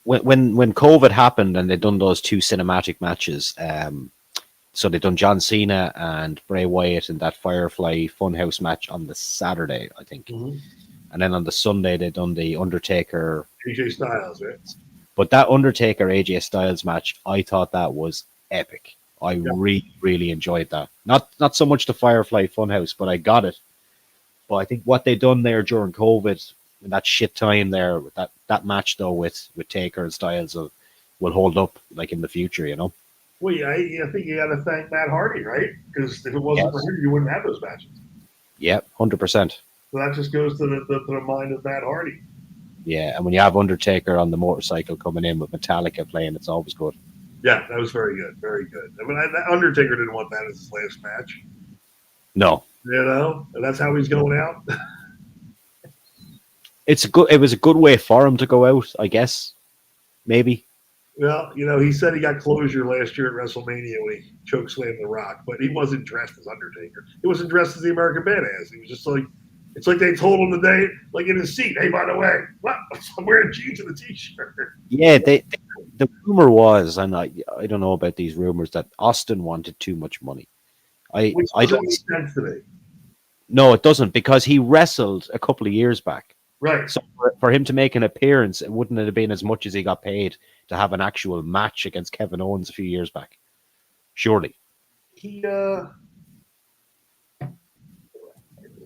when COVID happened and they'd done those 2 cinematic matches, so they'd done John Cena and Bray Wyatt in that Firefly Funhouse match on the Saturday, I think. And then on the Sunday, they'd done the Undertaker. AJ Styles, right? But that Undertaker AJ Styles match, I thought that was epic. I really, really enjoyed that. Not so much the Firefly Funhouse, but I got it. But I think what they done there during COVID, in that shit time there, with that match though with Taker and Styles will hold up like in the future, Well, I think you got to thank Matt Hardy, right? Because if it wasn't for him, you wouldn't have those matches. Yeah, 100%. So that just goes to the mind of Matt Hardy. Yeah, and when you have Undertaker on the motorcycle coming in with Metallica playing, it's always good. Yeah, that was very good. Very good. I mean, Undertaker didn't want that as his last match. No. And that's how he's going out. It was a good way for him to go out, I guess. Maybe. Well, he said he got closure last year at WrestleMania when he chokeslammed The Rock, but he wasn't dressed as Undertaker. He wasn't dressed as the American Badass. He was just like, it's like they told him today, like in his seat, hey, by the way, what? I'm wearing jeans and a t-shirt. Yeah, the rumor was, and I don't know about these rumors, that Austin wanted too much money. Which I doesn't don't. make sense to me. No, it doesn't, because he wrestled a couple of years back. Right. So for him to make an appearance, it wouldn't have been as much as he got paid to have an actual match against Kevin Owens a few years back. Surely.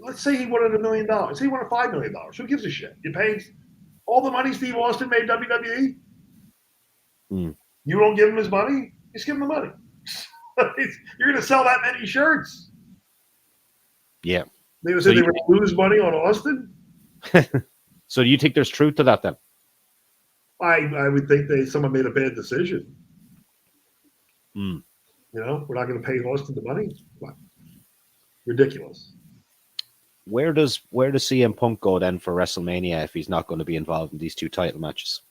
Let's say he wanted $1 million. Say he wanted $5 million. Who gives a shit? You pay all the money Steve Austin made WWE. You don't give him his money. Just give him the money. You're going to sell that many shirts. Yeah. They would say they would lose money on Austin. So do you think there's truth to that then? I would think someone made a bad decision. Mm. We're not going to pay Austin the money. Ridiculous. Where does CM Punk go then for WrestleMania if he's not going to be involved in these two title matches?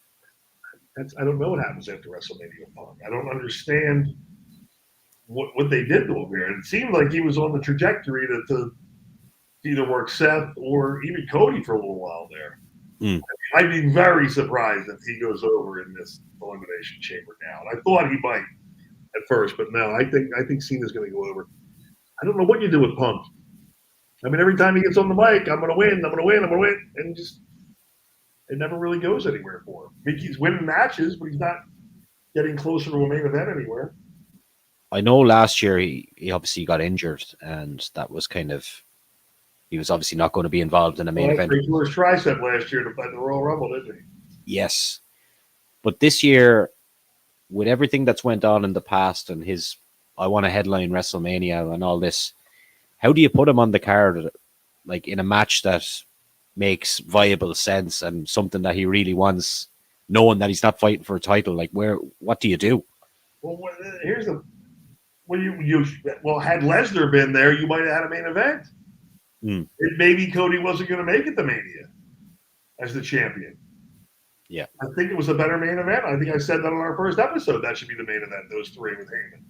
I don't know what happens after WrestleMania with Punk. I don't understand what they did to him here. It seemed like he was on the trajectory to either work Seth or even Cody for a little while there. Mm. I'd be very surprised if he goes over in this Elimination Chamber now. And I thought he might at first, but no, I think Cena's going to go over. I don't know what you do with Punk. I mean, every time he gets on the mic, I'm going to win, I'm going to win, I'm going to win, and just it never really goes anywhere for him. I mean, he's winning matches, but he's not getting closer to a main event anywhere. I know last year he obviously got injured, and that was kind of, he was obviously not going to be involved in a main event. He tore his tricep last year at the Royal Rumble, didn't he? Yes. But this year, with everything that's went on in the past and his, I want to headline WrestleMania and all this, how do you put him on the card, like in a match that makes viable sense and something that he really wants, knowing that he's not fighting for a title? Like, what do you do? Well, here's the had Lesnar been there, you might have had a main event. Maybe Cody wasn't going to make it to Mania as the champion. Yeah, I think it was a better main event. I think I said that on our first episode. That should be the main event. Those three with Heyman,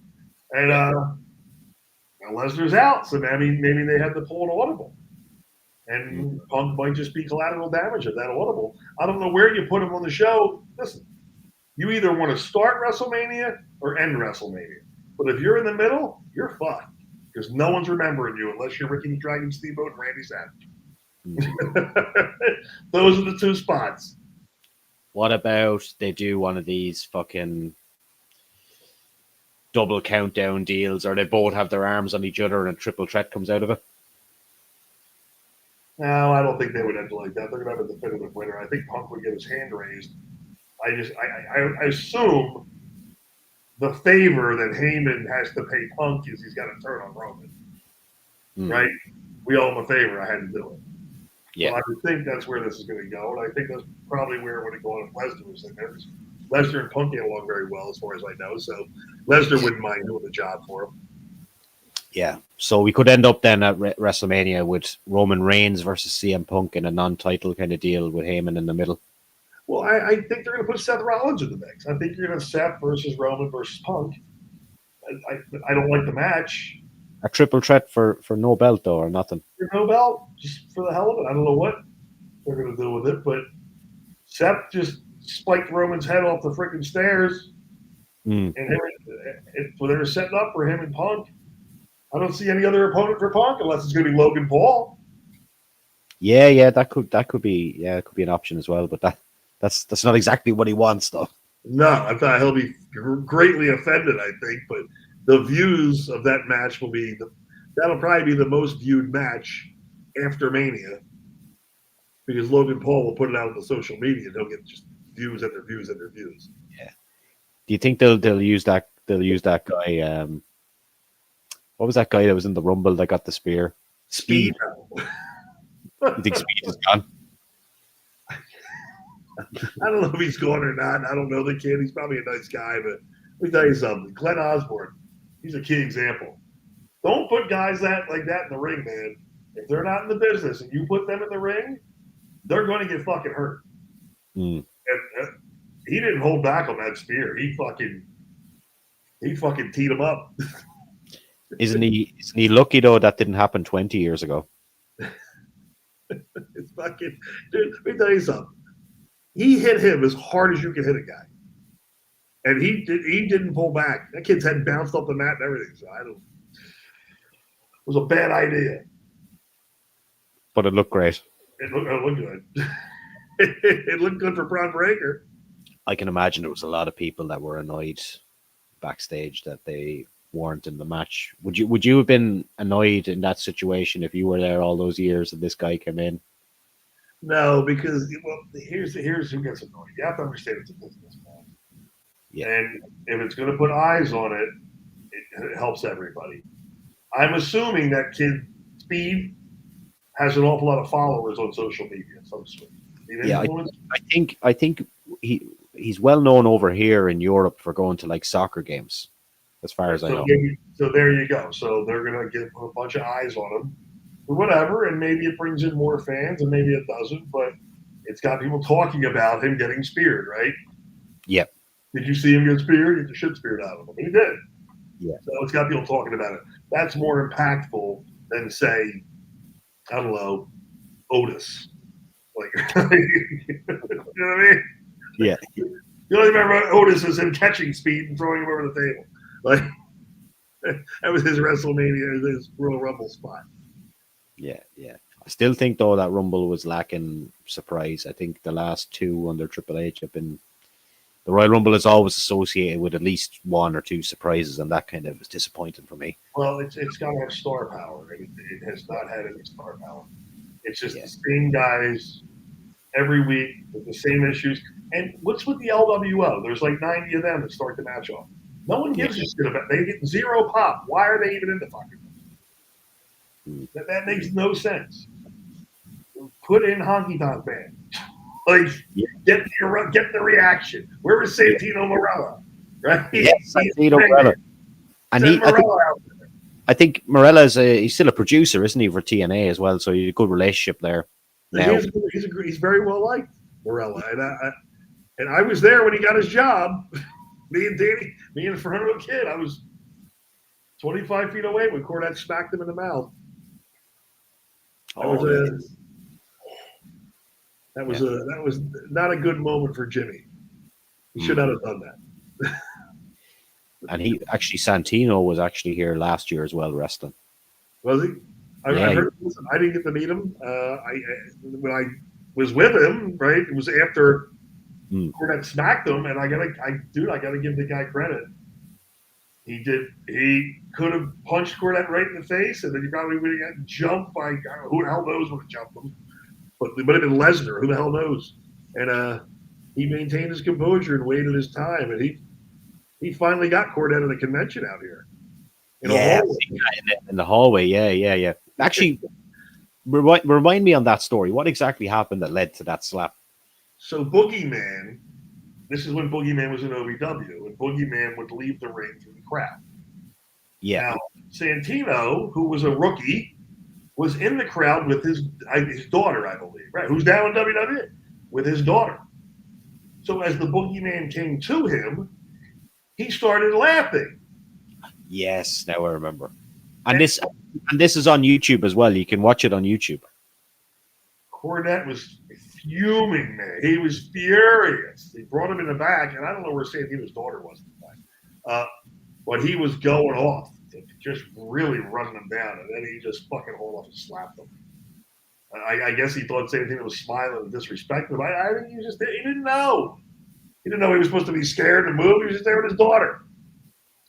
and now Lesnar's out, so maybe they had to pull an audible, and Punk might just be collateral damage of that audible. I don't know where you put him on the show. Listen, you either want to start WrestleMania or end WrestleMania, but if you're in the middle, you're fucked because no one's remembering you unless you're Ricky the Dragon Steamboat and Randy Savage. Those are the two spots. What about they do one of these fucking double countdown deals, or they both have their arms on each other and a triple threat comes out of it? No, I don't think they would end like that. They're going to have a definitive winner. I think Punk would get his hand raised. I assume the favor that Heyman has to pay Punk is he's got to turn on Roman. Right? We owe him a favor. I had to do it. Yeah. So I would think that's where this is going to go, and I think that's probably where it would have gone if Lesnar was in there. Lesnar and Punk get along very well, as far as I know, so Lesnar wouldn't mind doing the job for him. Yeah, so we could end up then at WrestleMania with Roman Reigns versus CM Punk in a non-title kind of deal with Heyman in the middle. Well, I think they're going to put Seth Rollins in the mix. I think you're going to have Seth versus Roman versus Punk. I don't like the match. A triple threat for no belt, though, or nothing? For no belt, just for the hell of it. I don't know what they're going to do with it, but Seth just spiked Roman's head off the freaking stairs, and they're setting up for him and Punk. I don't see any other opponent for Punk unless it's going to be Logan Paul. Yeah, that could be it could be an option as well, but that's not exactly what he wants, though. No, I thought he'll be greatly offended, I think, but the views of that match that'll probably be the most viewed match after Mania, because Logan Paul will put it out on the social media and he'll get just views after views after views. Yeah. Do you think they'll use that guy? What was that guy that was in the Rumble that got the spear? Speed. You think Speed is gone? I don't know if he's gone or not. I don't know the kid. He's probably a nice guy, but let me tell you something. Glenn Osborne, he's a key example. Don't put guys like that in the ring, man. If they're not in the business and you put them in the ring, they're going to get fucking hurt. Mm. And he didn't hold back on that spear. He fucking teed him up. Isn't he lucky though that didn't happen 20 years ago? It's fucking dude. Let me tell you something. He hit him as hard as you can hit a guy, and he didn't pull back. That kid's head bounced off the mat and everything. So I don't. It was a bad idea. But it looked great. It looked good. It looked good for Braun Breaker. I can imagine there was a lot of people that were annoyed backstage that they weren't in the match. Would you have been annoyed in that situation if you were there all those years and this guy came in? No, because here's who gets annoyed. You have to understand it's a business, man. Yeah. And if it's going to put eyes on it, it helps everybody. I'm assuming that kid Speed has an awful lot of followers on social media of some sort. Yeah, I think he's well known over here in Europe for going to like soccer games, as far as I know. So there you go. So they're gonna get a bunch of eyes on him, or whatever, and maybe it brings in more fans, and maybe it doesn't. But it's got people talking about him getting speared, right? Yep. Did you see him get speared? Get the shit speared out of him. He did. Yeah. So it's got people talking about it. That's more impactful than say, I don't know, Otis. Like, you know what I mean? Yeah. You don't remember Otis as him catching Speed and throwing him over the table. Like, that was his WrestleMania, his Royal Rumble spot. Yeah. I still think though that Rumble was lacking surprise. I think the last two under Triple H have been. The Royal Rumble is always associated with at least one or two surprises, and that kind of is disappointing for me. Well, it's got to have star power, and it has not had any star power. It's just the same guys every week with the same issues. And what's with the LWO? There's like 90 of them that start the match off. No one gives a shit about. They get zero pop. Why are they even in the fucking match? That makes no sense. Put in Honky Tonk Band. Like, get the reaction. Where was Santino Marella? Right? Yes, Santino Marella. And I think Morella's he's still a producer, isn't he, for TNA as well? So he's a good relationship there. He's very well liked, Morella, and I was there when he got his job. Me and Fernando Kid. I was 25 feet away when Cornette smacked him in the mouth. That was not a good moment for Jimmy. He should not have done that. And Santino was actually here last year as well, wrestling. Was he? I heard. Listen, I didn't get to meet him. When I was with him, right? It was after Cornette smacked him, and I gotta give the guy credit. He could have punched Cornette right in the face, and then he probably would have got jumped by who the hell knows would have jumped him. But it would have been Lesnar. Who the hell knows? And he maintained his composure and waited his time, and he finally got Cornette at a convention out here. In the hallway. Yeah. Actually, remind me on that story. What exactly happened that led to that slap? So Boogeyman, this is when Boogeyman was in OVW, and Boogeyman would leave the ring through the crowd. Yeah. Now, Santino, who was a rookie, was in the crowd with his daughter, I believe, right? Who's now in WWE, with his daughter. So as the Boogeyman came to him, he started laughing. Yes, now I remember. And this is on YouTube as well. You can watch it on YouTube. Cornette was fuming, man. He was furious. He brought him in the back, and I don't know where Santino's daughter was at the time. But he was going off, just really running him down, and then he just fucking hauled off and slapped him. I guess he thought Santino was smiling and disrespecting him. I think he didn't know. He didn't know he was supposed to be scared and move. He was just there with his daughter.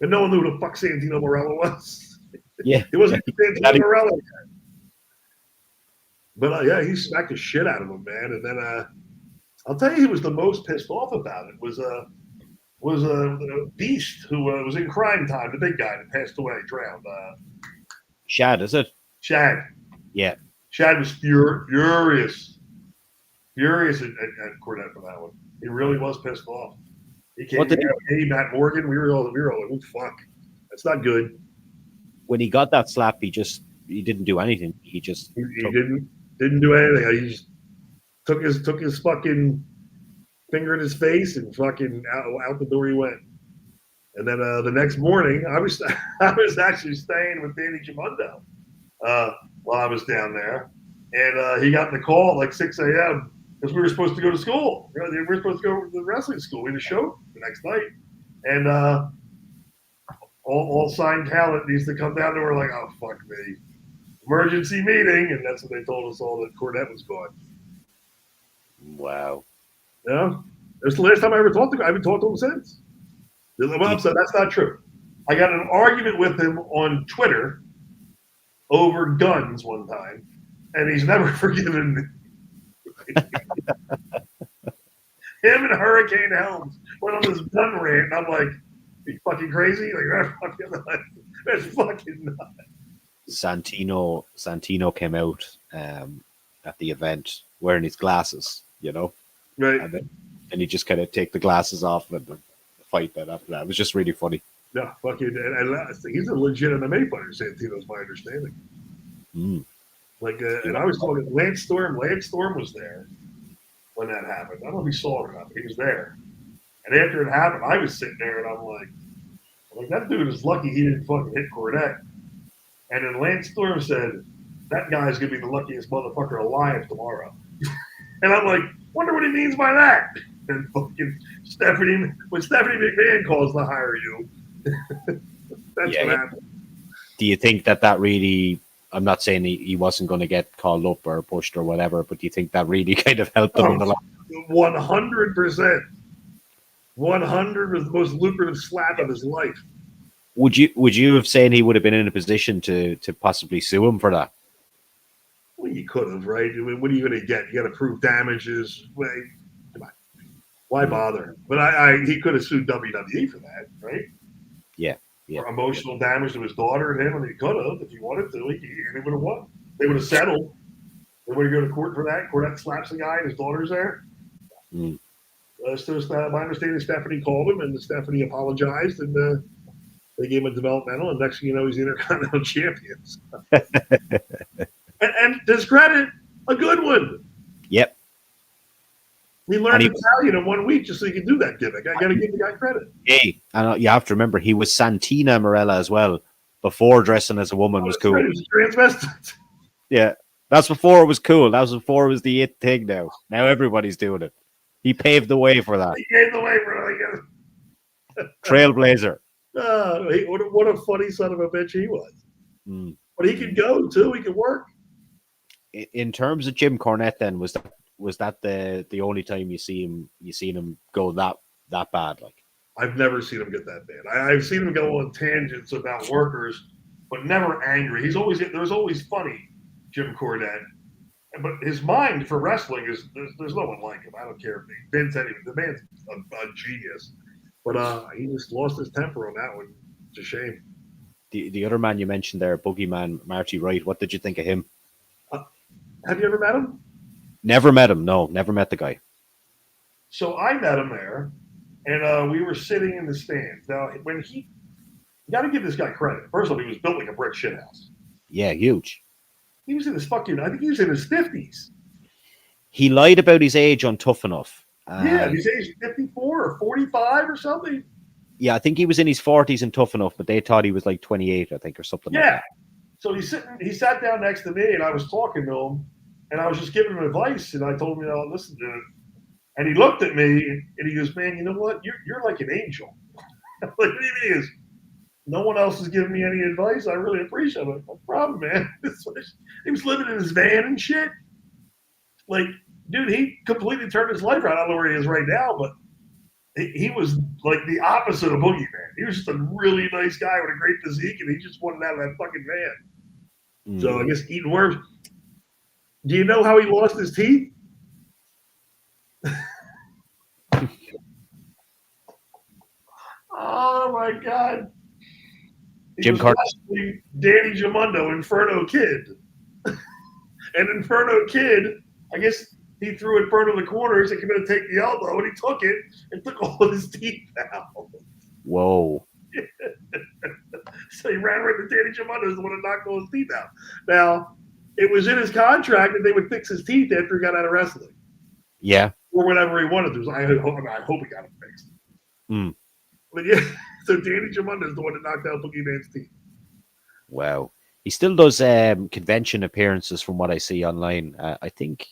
And no one knew who the fuck Santino Marella was. Yeah. It wasn't Santino Marella yet. But he smacked the shit out of him, man. And then I'll tell you, he was the most pissed off about it. Was a Beast who was in Crime Time, the big guy that passed away, drowned. Shad, is it? Shad. Yeah. Shad was furious at Cornette for that one. He really was pissed off. He came, hey, Matt Morgan. We were all like, oh, fuck. That's not good. when he got that slap, he didn't do anything. He just he didn't do anything. He just took his fucking finger in his face and fucking out the door he went. And then the next morning, I was actually staying with Danny Giamondo while I was down there, and he got the call at like 6 a.m. because we were supposed to go to school. We were supposed to go to the wrestling school. We had a show the next night, and all signed talent needs to come down. And we're like, oh fuck me, emergency meeting, and that's when they told us all that Cornette was gone. Wow. Yeah, it was the last time I ever talked to him. I haven't talked to him since. Well, so that's not true. I got an argument with him on Twitter over guns one time, and he's never forgiven me. Him and Hurricane Helms went on this gun rant, and I'm like, "Are you fucking crazy? Like that's fucking nuts." Santino came out at the event wearing his glasses, right? And he just kind of take the glasses off and fight that after that. It was just really funny. Yeah, fucking, and he's a legit MMA fighter. Santino's my understanding. Like, and I was talking Lance Storm. Lance Storm was there when that happened. I don't know if he saw it or not, but he was there. And after it happened, I was sitting there and I'm like, that dude is lucky he didn't fucking hit Cornette. And then Lance Storm said, that guy's gonna be the luckiest motherfucker alive tomorrow. And I'm like, wonder what he means by that. And fucking when Stephanie McMahon calls to hire you, that's what happened. Do you think that really? I'm not saying he wasn't going to get called up or pushed or whatever, but do you think that really kind of helped him in the long? 100%. 100 was the most lucrative slap of his life. Would you have said he would have been in a position to possibly sue him for that? Well, you could have, right? I mean, what are you going to get? You got to prove damages. Come on. Why bother? But he could have sued WWE for that, right? Yeah. For emotional damage to his daughter and him. I mean, he could have if he wanted to. He would have won. They would have settled. They would have go to court for that. Cornette slaps the guy and his daughter's there. So my understanding, Stephanie called him and Stephanie apologized and they gave him a developmental. And next thing you know, he's the Intercontinental Champion. and to his credit, a good one. Yep. He learned Italian in 1 week just so he could do that gimmick. I got to give the guy credit. Hey, and you have to remember, he was Santina Marella as well before dressing as a woman was cool. Right. He was a transvestite. Yeah, that's before it was cool. That was before it was the it thing now. Now everybody's doing it. He paved the way for that. He paved the way for it. Trailblazer. What a funny son of a bitch he was. But he could go, too. He could work. In terms of Jim Cornette, then, was that the only time you seen him go that bad? Like, I've never seen him get that bad. I've seen him go on tangents about workers, but never angry. There's always funny, Jim Cornette. But his mind for wrestling is there's no one like him. I don't care if Vince anything. The man's a genius. But he just lost his temper on that one. It's a shame. The other man you mentioned there, Boogeyman, Marty Wright. What did you think of him? Have you ever met him? Never met him. No, never met the guy. So I met him there, and we were sitting in the stands. Now, when you got to give this guy credit. First of all, he was built like a brick shithouse. Yeah, huge. He was in his I think he was in his 50s. He lied about his age on Tough Enough. Yeah, his age 54 or 45 or something. Yeah, I think he was in his 40s and Tough Enough, but they thought he was like 28, I think, or something like that. So he sat down next to me, and I was talking to him, and I was just giving him advice, and I told him, listen to it. And he looked at me, and he goes, man, you know what? You're like an angel. I'm like, what do you mean? No one else is giving me any advice. I really appreciate it. No problem, man. He was living in his van and shit. Like, dude, he completely turned his life around. I don't know where he is right now, but he was like the opposite of Boogeyman. He was just a really nice guy with a great physique, and he just wanted out of that fucking van. So I guess eating worms. Do you know how he lost his teeth? Oh my God. Jim Carrey, Danny Giamondo, Inferno Kid. And Inferno Kid, I guess he threw Inferno in the corners and came in to take the elbow, and he took it and took all of his teeth out. Whoa. So he ran right into Danny Giamondo, the one that knocked all his teeth out. Now, it was in his contract that they would fix his teeth after he got out of wrestling. Yeah. Or whatever he wanted to. I hope he got it fixed. Mm. But yeah, so Danny Giamondo is the one that knocked out Boogie Man's teeth. Wow. He still does convention appearances from what I see online. I think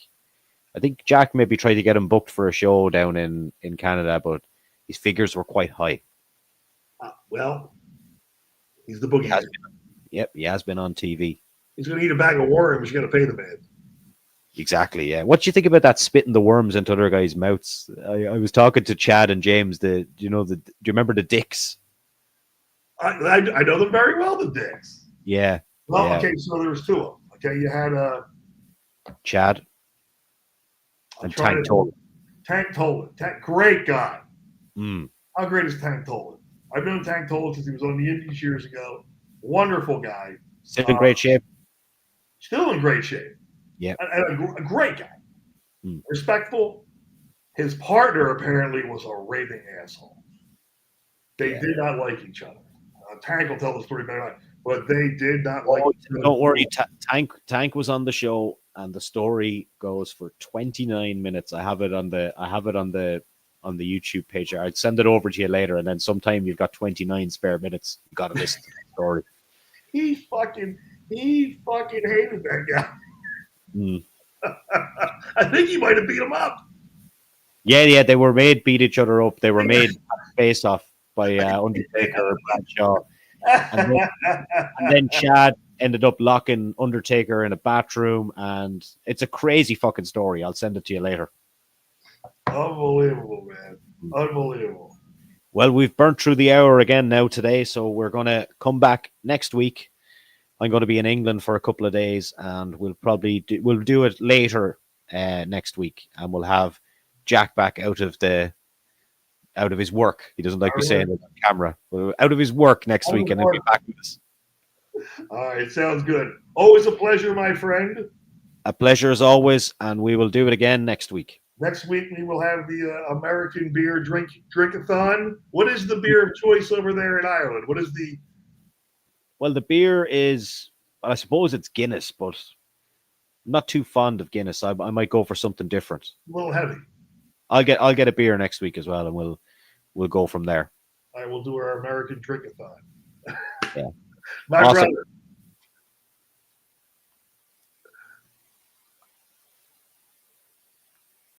Jack maybe tried to get him booked for a show down in Canada, but his figures were quite high. Well, he's the Boogie Man. Yep, he has been on TV. He's going to eat a bag of worms. You got to pay the man. Exactly, yeah. What do you think about that spitting the worms into other guys' mouths? I was talking to Chad and James. Do you remember the Dicks? I know them very well, the Dicks. Yeah. Well, yeah. okay, so there was two of them. Okay, you had Chad and Tank Tolan. Tank Tolan. Great guy. Mm. How great is Tank Tolan? I've known Tank Tolan since he was on the Indies years ago. Wonderful guy. Still in great shape. Still in great shape. Yeah. And a great guy. Respectful. His partner apparently was a raving asshole. They did not like each other. Tank will tell the story better, but they did not like each other. Don't worry. Tank was on the show, and the story goes for 29 minutes. I have it on the YouTube page. I'd send it over to you later, and then sometime you've got 29 spare minutes. You got to listen to the story. He fucking hated that guy. I think he might have beat him up. Yeah, they were made beat each other up. They were made face off by Undertaker or Bradshaw. And then Chad ended up locking Undertaker in a bathroom, and it's a crazy fucking story. I'll send it to you later. Unbelievable, man. Unbelievable. Well, we've burnt through the hour again now today, so we're going to come back next week. I'm going to be in England for a couple of days, and we'll do it later next week, and we'll have Jack back out of his work. He doesn't like me saying it on camera. But out of his work next week, and he'll be back with us. All right, sounds good. Always a pleasure, my friend. A pleasure as always, and we will do it again next week. Next week we will have the American beer drink-a-thon. What is the beer of choice over there in Ireland? What is the? Well, the beer is, I suppose it's Guinness, but I'm not too fond of Guinness. I might go for something different. A little heavy. I'll get a beer next week as well, and we'll go from there. All right, we'll do our American drink-a-thon. Yeah. My brother,